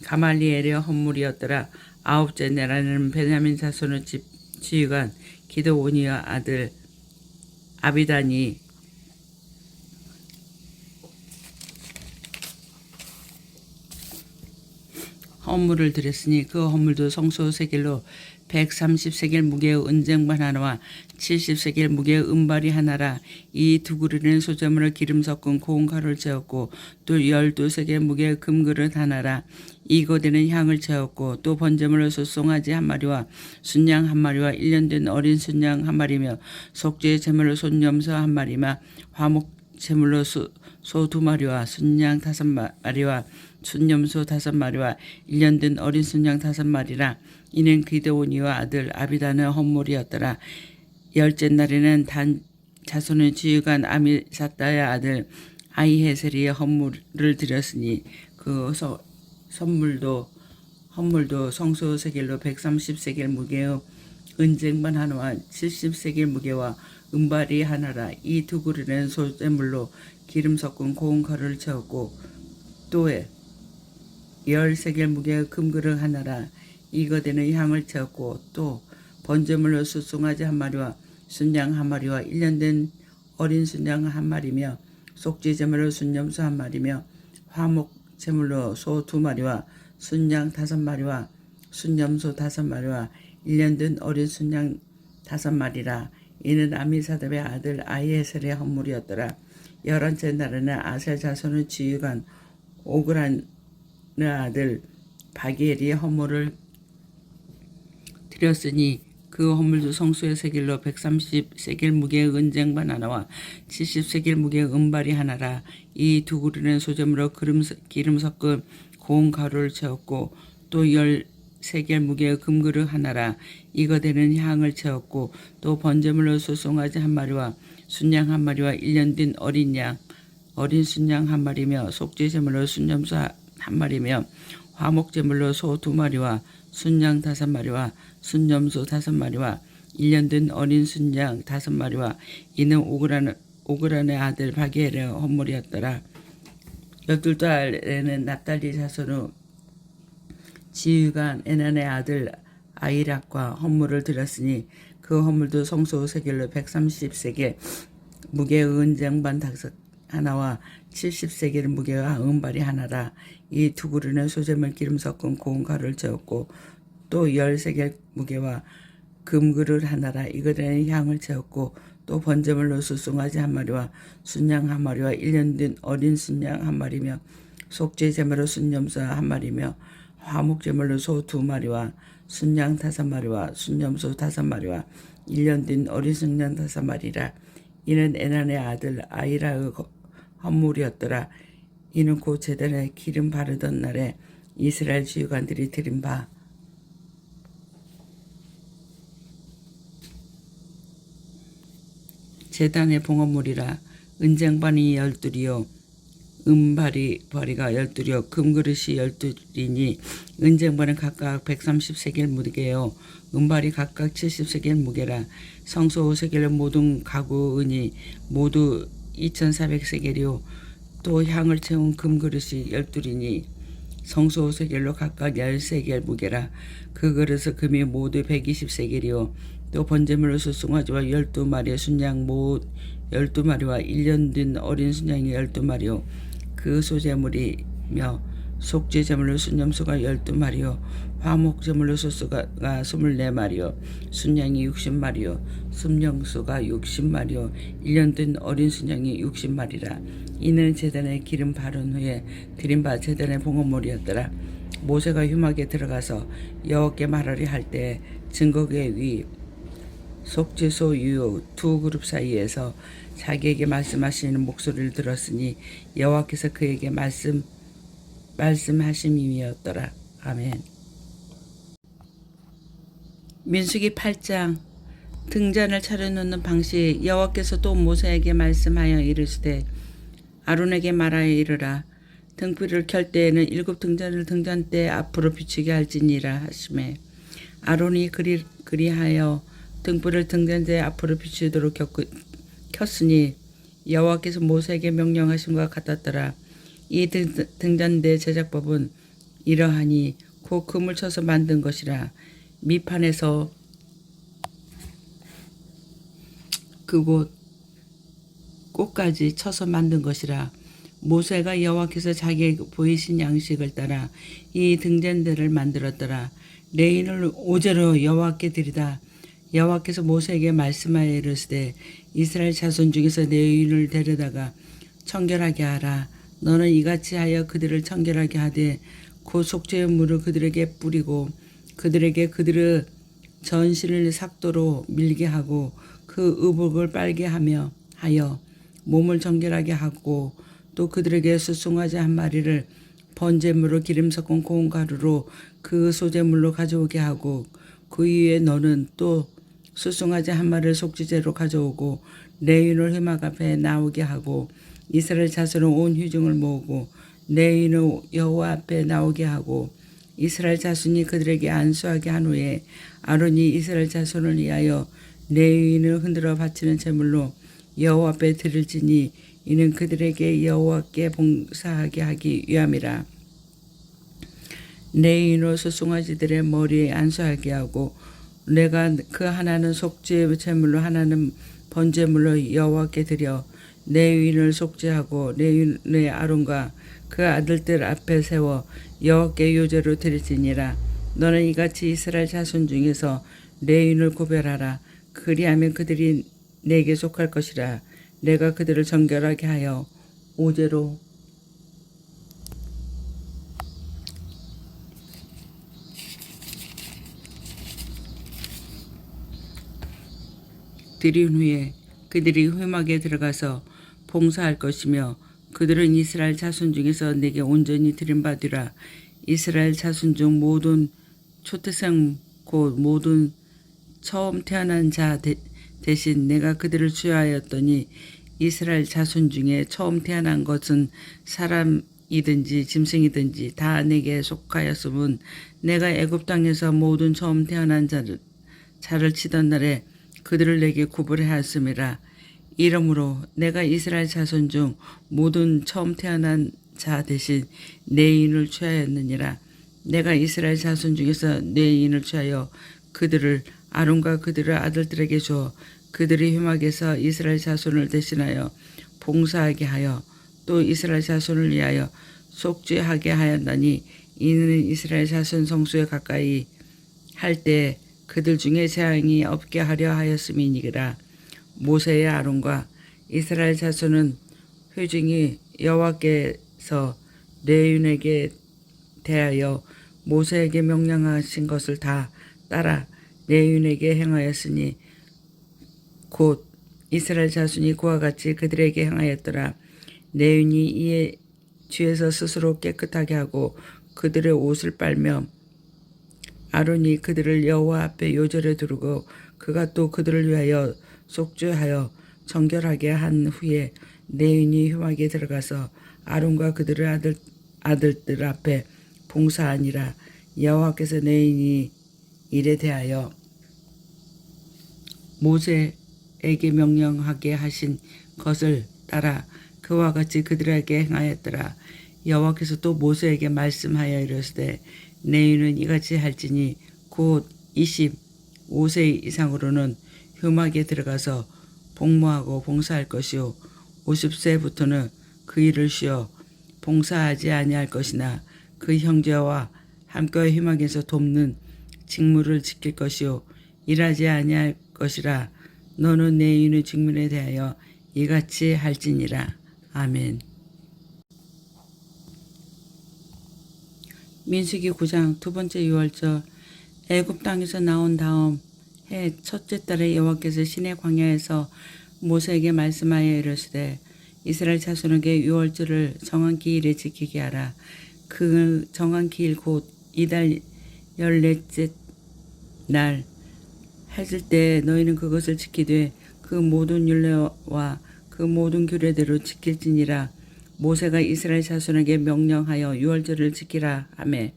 가말리엘의 헌물이었더라. 아홉째 날에는 베냐민 자손의 지휘관 기드온이의 아들 아비단이 헌물을 드렸으니 그 헌물도 성소 세겔로 130세겔 무게의 은쟁반 하나와 70세겔 무게의 은발이 하나라. 이 두 그릇은 소재물을 기름 섞은 고운 가루를 채웠고 또 12세겔 무게의 금그릇 하나라. 이 고대는 향을 채웠고 또 번제물로 소송아지 1마리와 순양 1마리와 1년 된 어린 순양 1마리며 속죄의 제물로 손염소 1마리며 화목 제물로 소 2마리와 순양 5마리와 순염소 5마리와 1년 된 어린 순양 5마리라. 이는 기드온이와 아들 아비단의 헌물이었더라. 열째 날에는 단 자손의 지휘관 아미사다의 아들 아히에셀의 헌물을 드렸으니 그 헌물도 성소 세겔로 130세겔 무게의 은쟁반 하나와 70세겔 무게와 은발이 하나라. 이 두 그릇은 소재물로 기름 섞은 고운 가루를 채웠고 또 10세겔 무게의 금그릇 하나라. 이 거대는 향을 채웠고 또 번제물로 숫송아지 1마리와 순양 1마리와 1년 된 어린 순양 1마리며 속죄제물로 순염소 1마리며 화목 제물로 소 2마리와 순양 5마리와 순염소 5마리와 1년 된 어린 순양 5마리라. 이는 아미사답의 아들 아히에셀의 헌물이었더라. 11째 날에는 아셀 자손의 지휘관 오그란의 아들 바기엘이 헌물을 드렸으니 그 헌물도 성소의 세겔로 130세겔 무게의 은쟁반 하나와 70세겔 무게의 은발이 하나라. 이 두 그릇은 소재물로 기름 섞은 고운 가루를 채웠고 또 10세겔 무게의 금그릇 하나라. 이 거대는 향을 채웠고 또 번제물로 소송아지 1마리와 순양 1마리와 1년 된 어린 순양 1마리며 속죄제물로 순염소 1마리며 화목제물로 소 2마리와 순양 5마리와 순염소 5마리와 1년 된 어린 순양 5마리와 이는 오그란의 아들 바기엘의 헌물이었더라. 12달에는 납달리 자손의 지휘관 에난의 아들 아이락과 헌물을 드렸으니 그 헌물도 성소 세겔로 130세겔 무게의 은쟁반 하나와 70세겔 무게의 은발이 하나라. 이 두 그릇은 소재물 기름 섞은 고운 가루를 채웠고 또 10세겔 무게와 금그릇 하나라. 이거는 향을 채웠고 또 번제물로 숫송아지 1마리와 순양 1마리와 1년 된 어린 순양 1마리며 속죄제물로 순염소 1마리며 화목제물로 소 2마리와 순양 5마리와 순염소 5마리와 1년 된 어린 순양 5마리라. 이는 에난의 아들 아이라의 헌물이었더라. 이는 곧 제단에 기름 바르던 날에 이스라엘 지휘관들이 드린 바 제단의 봉헌물이라. 은쟁반이 12이요 은바리가 12이요 금그릇이 12이니 은쟁반은 각각 130세겔 무게요 은발이 각각 70세겔 무게라. 성소 5세겔의 모든 가구 은이 모두 2400세겔이요 또 향을 채운 금그릇이 12이니 성소 5세겔로 각각 10세겔 무게라. 그 그릇의 금이 모두 120세겔이요 또 번제물로 숫송아지와 12마리의 순양 12마리와 1년 된 어린 순양이 12마리요 그 소재물이며 속죄제물로 순염소가 12마리요 화목제물로 소수가 24마리요 순양이 60마리요 순염소가 60마리요 1년 된 어린 순양이 60마리라. 이는 제단에 기름 바른 후에 드린 바 제단의 봉헌물이었더라. 모세가 휘막에 들어가서 여호와께 말하리 할 때 증거궤 위 속죄소 유 두 그룹 사이에서 자기에게 말씀하시는 목소리를 들었으니 여호와께서 그에게 말씀하심이었더라. 아멘. 민수기 8장. 등잔을 차려놓는 방식. 여호와께서 또 모세에게 말씀하여 이르시되 아론에게 말하여 이르라. 등불을 켤 때에는 7 등잔을 등잔대 앞으로 비추게 할지니라 하시매 아론이 그리하여 등불을 등잔대 앞으로 비추도록 켰으니 여호와께서 모세에게 명령하심과 같았더라. 이 등잔대 제작법은 이러하니 곧 금을 쳐서 만든 것이라. 밑판에서 그곳 꽃까지 쳐서 만든 것이라. 모세가 여호와께서 자기에게 보이신 양식을 따라 이 등잔대를 만들었더라. 레인을 오제로 여호와께 드리다. 여호와께서 모세에게 말씀하여 이르시되 이스라엘 자손 중에서 레인을 데려다가 청결하게 하라. 너는 이같이 하여 그들을 청결하게 하되 곧 속죄의 물을 그들에게 뿌리고 그들에게 그들의 전신을 삭도로 밀게 하고 그 의복을 빨게 하여 몸을 정결하게 하고 또 그들에게 수송아지 한 마리를 번제물로 기름 섞은 고운 가루로 그 소제물로 가져오게 하고 그 이후에 너는 또 수송아지 한 마리를 속죄제로 가져오고 레위인을 회막 앞에 나오게 하고 이스라엘 자손은 온 회중을 모으고 레위인을 여호와 앞에 나오게 하고 이스라엘 자손이 그들에게 안수하게 한 후에 아론이 이스라엘 자손을 위하여 레위인을 흔들어 바치는 제물로 여호와 앞에 드릴지니 이는 그들에게 여호와께 봉사하게 하기 위함이라. 레위인으로 수송아지들의 머리에 안수하게 하고 내가 그 하나는 속죄 제물로 하나는 번제물로 여호와께 드려 레위인을 속죄하고 레위인의 아론과 그 아들들 앞에 세워 여호와께 요제로 드릴지니라. 너는 이같이 이스라엘 자손 중에서 레위인을 구별하라. 그리하면 그들이 내게 속할 것이라. 내가 그들을 정결하게 하여 오제로 드린 후에 그들이 회막에 들어가서 봉사할 것이며 그들은 이스라엘 자손 중에서 내게 온전히 드림받으라. 이스라엘 자손 중 모든 초태생 곧 모든 처음 태어난 자 대신 내가 그들을 주하였더니 이스라엘 자손 중에 처음 태어난 것은 사람이든지 짐승이든지 다 내게 속하였음은 내가 애굽 땅에서 모든 처음 태어난 자를 치던 날에 그들을 내게 구별하였음이라. 이러므로 내가 이스라엘 자손 중 모든 처음 태어난 자 대신 내 인을 취하였느니라. 내가 이스라엘 자손 중에서 내 인을 취하여 그들을 아론과 그들의 아들들에게 주어 그들이 회막에서 이스라엘 자손을 대신하여 봉사하게 하여 또 이스라엘 자손을 위하여 속죄하게 하였나니 이는 이스라엘 자손 성수에 가까이 할 때 그들 중에 재앙이 없게 하려 하였음이니라. 모세의 아론과 이스라엘 자손은 회중이 여호와께서 레위인에게 대하여 모세에게 명령하신 것을 다 따라 레위인에게 행하였으니 곧 이스라엘 자손이 그와 같이 그들에게 행하였더라. 레위인이 이에 뒤에서 스스로 깨끗하게 하고 그들의 옷을 빨며 아론이 그들을 여호와 앞에 요절에 두르고 그가 또 그들을 위하여 속죄하여 정결하게 한 후에 레위인이 회막에 들어가서 아론과 그들의 아들들 앞에 봉사하니라. 여호와께서 레위인이 일에 대하여 모세에게 명령하게 하신 것을 따라 그와 같이 그들에게 행하였더라. 여호와께서 또 모세에게 말씀하여 이르시되 레위인은 이같이 할지니 곧 25세 이상으로는 회막에 들어가서 복무하고 봉사할 것이요 50세부터는 그 일을 쉬어 봉사하지 아니할 것이나 그 형제와 함께 회막에서 돕는 직무를 지킬 것이요 일하지 아니할 것이라. 너는 내 인의 직분에 대하여 이같이 할지니라. 아멘. 민수기 9장 두 번째 유월절. 애굽 땅에서 나온 다음 해 첫째 달에 여호와께서 시내 광야에서 모세에게 말씀하여 이르시되 이스라엘 자손에게 유월절을 정한 기일에 지키게 하라. 그 정한 기일 곧 이달 14째 날 해질 때 너희는 그것을 지키되 그 모든 율례와 그 모든 규례대로 지킬지니라. 모세가 이스라엘 자손에게 명령하여 유월절을 지키라 하매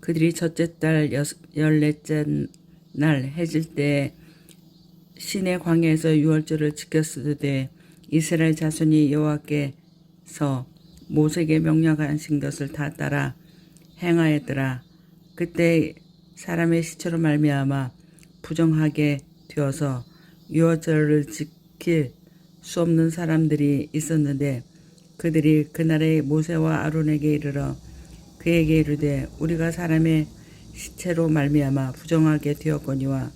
그들이 첫째 달 14째 날 해질 때 시내 광야에서 유월절을 지켰으되 이스라엘 자손이 여호와께서 모세에게 명령하신 것을 다 따라 행하였더라. 그때 사람의 시체로 말미암아 부정하게 되어서 유월절을 지킬 수 없는 사람들이 있었는데 그들이 그날에 모세와 아론에게 이르러 그에게 이르되 우리가 사람의 시체로 말미암아 부정하게 되었거니와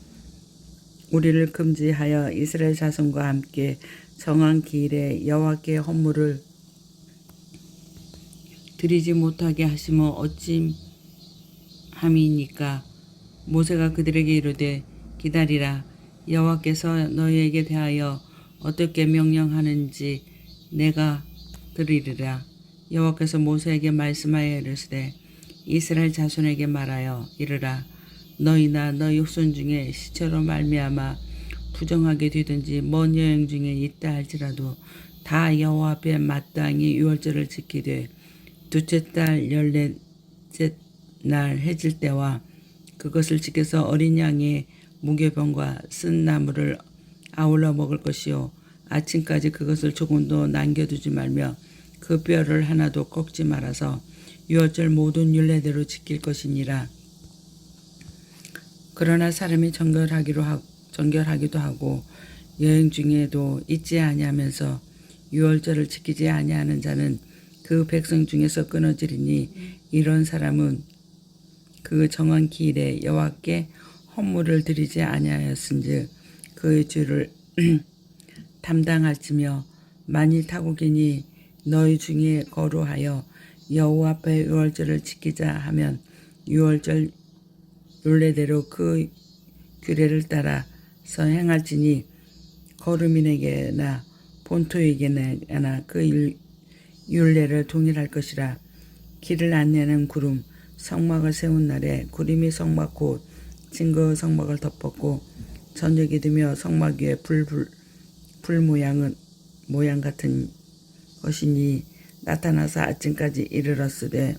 우리를 금지하여 이스라엘 자손과 함께 정한 기일에 여호와께 헌물을 드리지 못하게 하시면 어찌함이니까. 모세가 그들에게 이르되 기다리라. 여호와께서 너희에게 대하여 어떻게 명령하는지 내가 들으리라. 여호와께서 모세에게 말씀하여 이르시되 이스라엘 자손에게 말하여 이르라. 너희나 너희 후손 중에 시체로 말미암아 부정하게 되든지 먼 여행 중에 있다 할지라도 다 여호와 앞에 마땅히 유월절을 지키되 둘째 달 14째 날 해질 때와 그것을 지켜서 어린 양의 무교병과 쓴 나물을 아울러 먹을 것이요 아침까지 그것을 조금도 남겨두지 말며 그 뼈를 하나도 꺾지 말아서 유월절 모든 율례대로 지킬 것이니라. 그러나 사람이 정결하기도 하고 여행 중에도 잊지 아니하면서 유월절을 지키지 아니하는 자는 그 백성 중에서 끊어지리니 이런 사람은 그 정한 기일에 여호와께 헌물을 드리지 아니하였은즉 그의 죄를 담당할지며 만일 타국인이 너희 중에 거루하여 여호와 앞에 유월절을 지키자 하면 유월절 율례대로 그 규례를 따라서 행할지니 거루민에게나 본토에게나 그 율례를 동일할 것이라. 길을 안내하는 구름 성막을 세운 날에 구름이 성막 곧 증거 성막을 덮었고 저녁이 되며 성막 위에 불 모양 같은 것이니 나타나서 아침까지 이르렀으되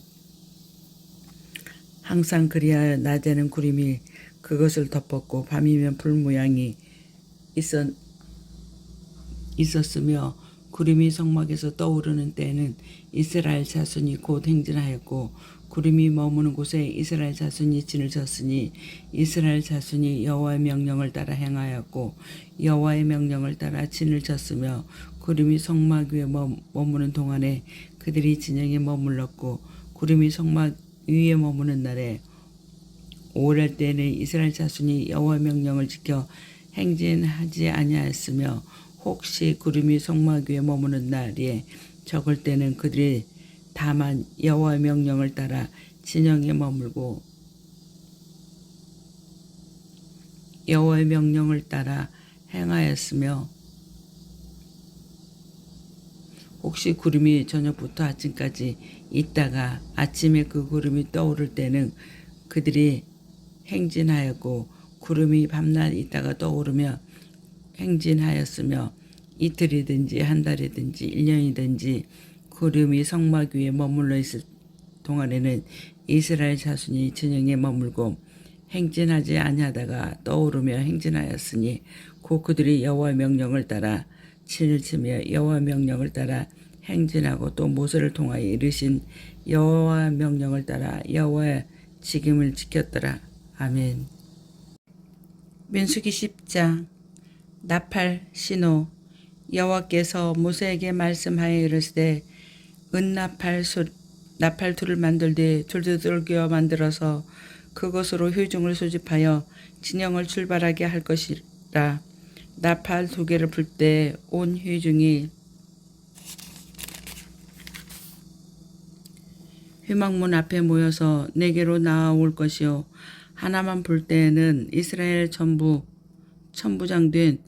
항상 그리하여 낮에는 구름이 그것을 덮었고 밤이면 불 모양이 있었으며 구름이 성막에서 떠오르는 때에는 이스라엘 자손이 곧 행진하였고 구름이 머무는 곳에 이스라엘 자손이 진을 쳤으니 이스라엘 자손이 여호와의 명령을 따라 행하였고 여호와의 명령을 따라 진을 쳤으며 구름이 성막 위에 머무는 동안에 그들이 진영에 머물렀고 구름이 성막 위에 머무는 날에 5월 때에는 이스라엘 자손이 여호와의 명령을 지켜 행진하지 아니하였으며 혹시 구름이 성막 위에 머무는 날에 적을 때는 그들이 다만 여호와의 명령을 따라 진영에 머물고 여호와의 명령을 따라 행하였으며 혹시 구름이 저녁부터 아침까지 있다가 아침에 그 구름이 떠오를 때는 그들이 행진하였고 구름이 밤낮 있다가 떠오르며 행진하였으며 이틀이든지 한 달이든지 1년이든지 구름이 성막 위에 머물러 있을 동안에는 이스라엘 자손이 진영에 머물고 행진하지 아니하다가 떠오르며 행진하였으니 곧 그들이 여호와의 명령을 따라 진을 치며 여호와의 명령을 따라 행진하고 또 모세를 통하여 이르신 여호와의 명령을 따라 여호와의 직임을 지켰더라. 아멘. 민수기 10장. 나팔 신호. 여호와께서 모세에게 말씀하여 이르시되 은나팔 둘을 만들되 둘둘둘겨 만들어서 그것으로 회중을 소집하여 진영을 출발하게 할 것이라. 나팔 2개를 불 때 온 회중이 회막문 앞에 모여서 내게로 나아올 것이요 하나만 불 때에는 이스라엘 천부장 된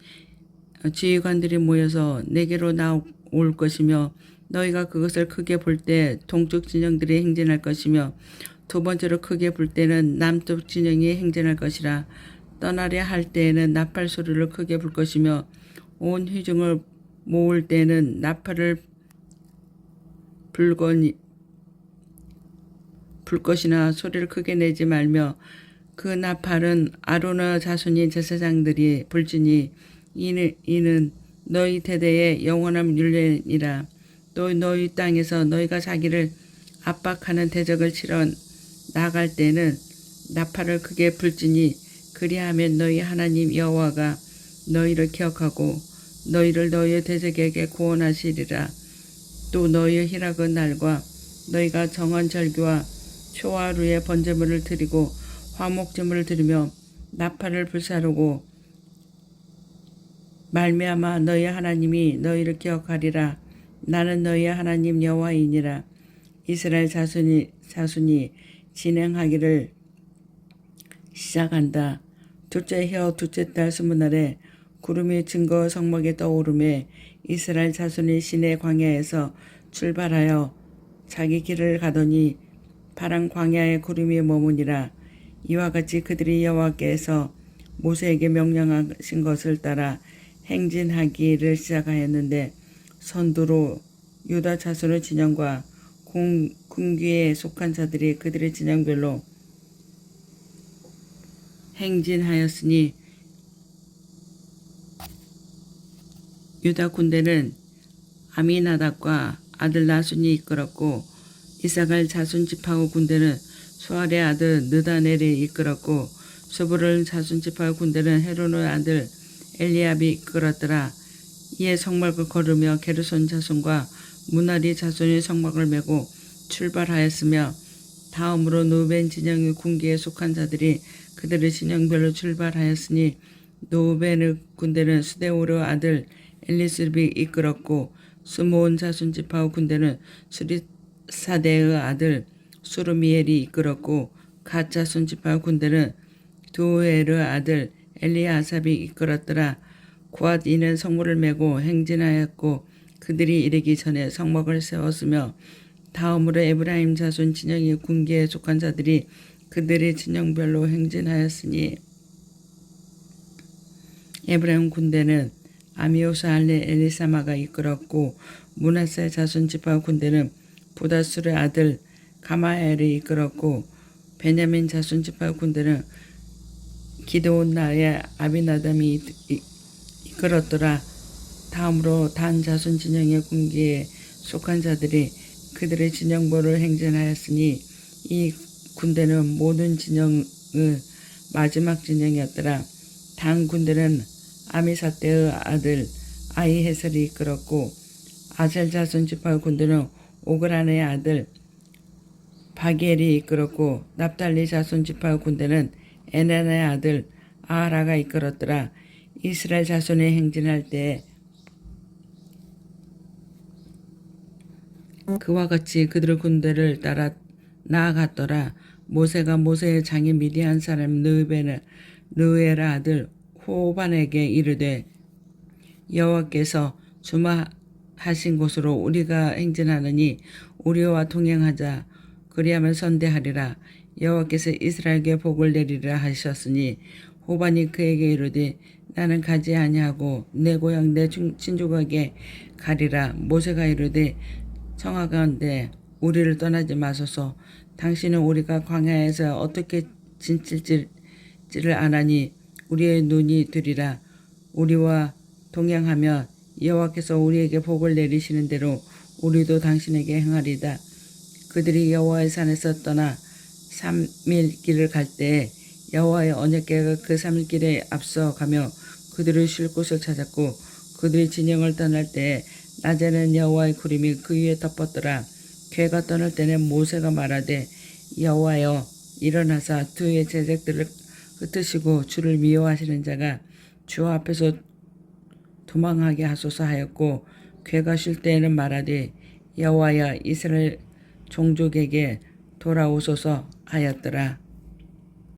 지휘관들이 모여서 내게로 나올 것이며 너희가 그것을 크게 불 때 동쪽 진영들이 행진할 것이며 두 번째로 크게 불 때는 남쪽 진영이 행진할 것이라. 떠나려 할 때에는 나팔 소리를 크게 불 것이며 온 회중을 모을 때는 나팔을 불 것이나 소리를 크게 내지 말며 그 나팔은 아론의 자손이 제사장들이 불지니 이는 너희 대대의 영원한 율례니라. 또 너희 땅에서 너희가 자기를 압박하는 대적을 치러 나갈 때는 나팔을 크게 불지니 그리하면 너희 하나님 여호와가 너희를 기억하고 너희를 너희의 대적에게 구원하시리라. 또 너희의 희락의 날과 너희가 정한 절기와 초하루에 번제물을 드리고 화목제물을 드리며 나팔을 불사르고 말미암아 너희 하나님이 너희를 기억하리라. 나는 너희 하나님 여호와이니라. 이스라엘 자손이 진행하기를 시작한다. 둘째 해 둘째 달 20날에 구름이 증거 성막에 떠오르매 이스라엘 자손이 시내 광야에서 출발하여 자기 길을 가더니 파란 광야에 구름이 머무니라. 이와 같이 그들이 여호와께서 모세에게 명령하신 것을 따라 행진하기를 시작하였는데 선두로 유다 자손의 진영과 군기에 속한 자들이 그들의 진영별로 행진하였으니 유다 군대는 아미나답과 아들 나순이 이끌었고 이사갈 자손 지파의 군대는 수알의 아들 느다넬이 이끌었고 스불론 자손 지파의 군대는 헤론의 아들 엘리압이 이끌었더라. 이에 성막을 걸으며 게르손 자손과 무나리 자손이 성막을 메고 출발하였으며 다음으로 누벤 진영의 군기에 속한 자들이 그들의 진영별로 출발하였으니 누벤의 군대는 스데오르 아들 엘리스립이 이끌었고 스므온 자손 지파의 군대는 수리사대의 아들 수르미엘이 이끌었고 갓 자손 지파의 군대는 두에르 아들 엘리아삽이 이끌었더라. 곧 이는 성물을 메고 행진하였고 그들이 이르기 전에 성막을 세웠으며 다음으로 에브라임 자손 진영의 군기에 속한 자들이 그들의 진영별로 행진하였으니 에브라임 군대는 아미오사 알레 엘리사마가 이끌었고 므낫세 자손 지파 군대는 부다술의 아들 가마엘이 이끌었고 베냐민 자손 지파 군대는 기드온 나의 아비나담이 이끌었더라. 다음으로 단 자손 진영의 군기에 속한 자들이 그들의 진영별로 행진하였으니 이 군대는 모든 진영의 마지막 진영이었더라. 단 군대는 아미사떼의 아들 아이헤셀이 이끌었고 아셀 자손 지파 군대는 오그란의 아들 바기엘이 이끌었고 납달리 자손 지파 군대는 에나의 아들 아하라가 이끌었더라. 이스라엘 자손이 행진할 때 그와 같이 그들의 군대를 따라 나아갔더라. 모세가 모세의 장인 미디안 사람 느에라 아들 호반에게 이르되 여호와께서 주마하신 곳으로 우리가 행진하느니 우리와 동행하자. 그리하면 선대하리라. 여호와께서 이스라엘에게 복을 내리리라 하셨으니 호반이 그에게 이르되 나는 가지 아니하고 내 고향 내 친족에게 가리라. 모세가 이르되 청하건대 우리를 떠나지 마소서. 당신은 우리가 광야에서 어떻게 지칠지를 아나니 우리의 눈이 들이라. 우리와 동행하며 여호와께서 우리에게 복을 내리시는 대로 우리도 당신에게 행하리다. 그들이 여호와의 산에서 떠나 3일 길을 갈 때에 여호와의 언약궤가 그 3일 길에 앞서 가며 그들을 쉴 곳을 찾았고 그들이 진영을 떠날 때에 낮에는 여호와의 구름이 그 위에 덮었더라. 궤가 떠날 때는 모세가 말하되 여호와여 일어나사 주의 제적들을 흩으시고 주를 미워하시는 자가 주 앞에서 도망하게 하소서 하였고 궤가 쉴 때에는 말하되 여호와여 이스라엘 종족에게 돌아오소서 하였더라.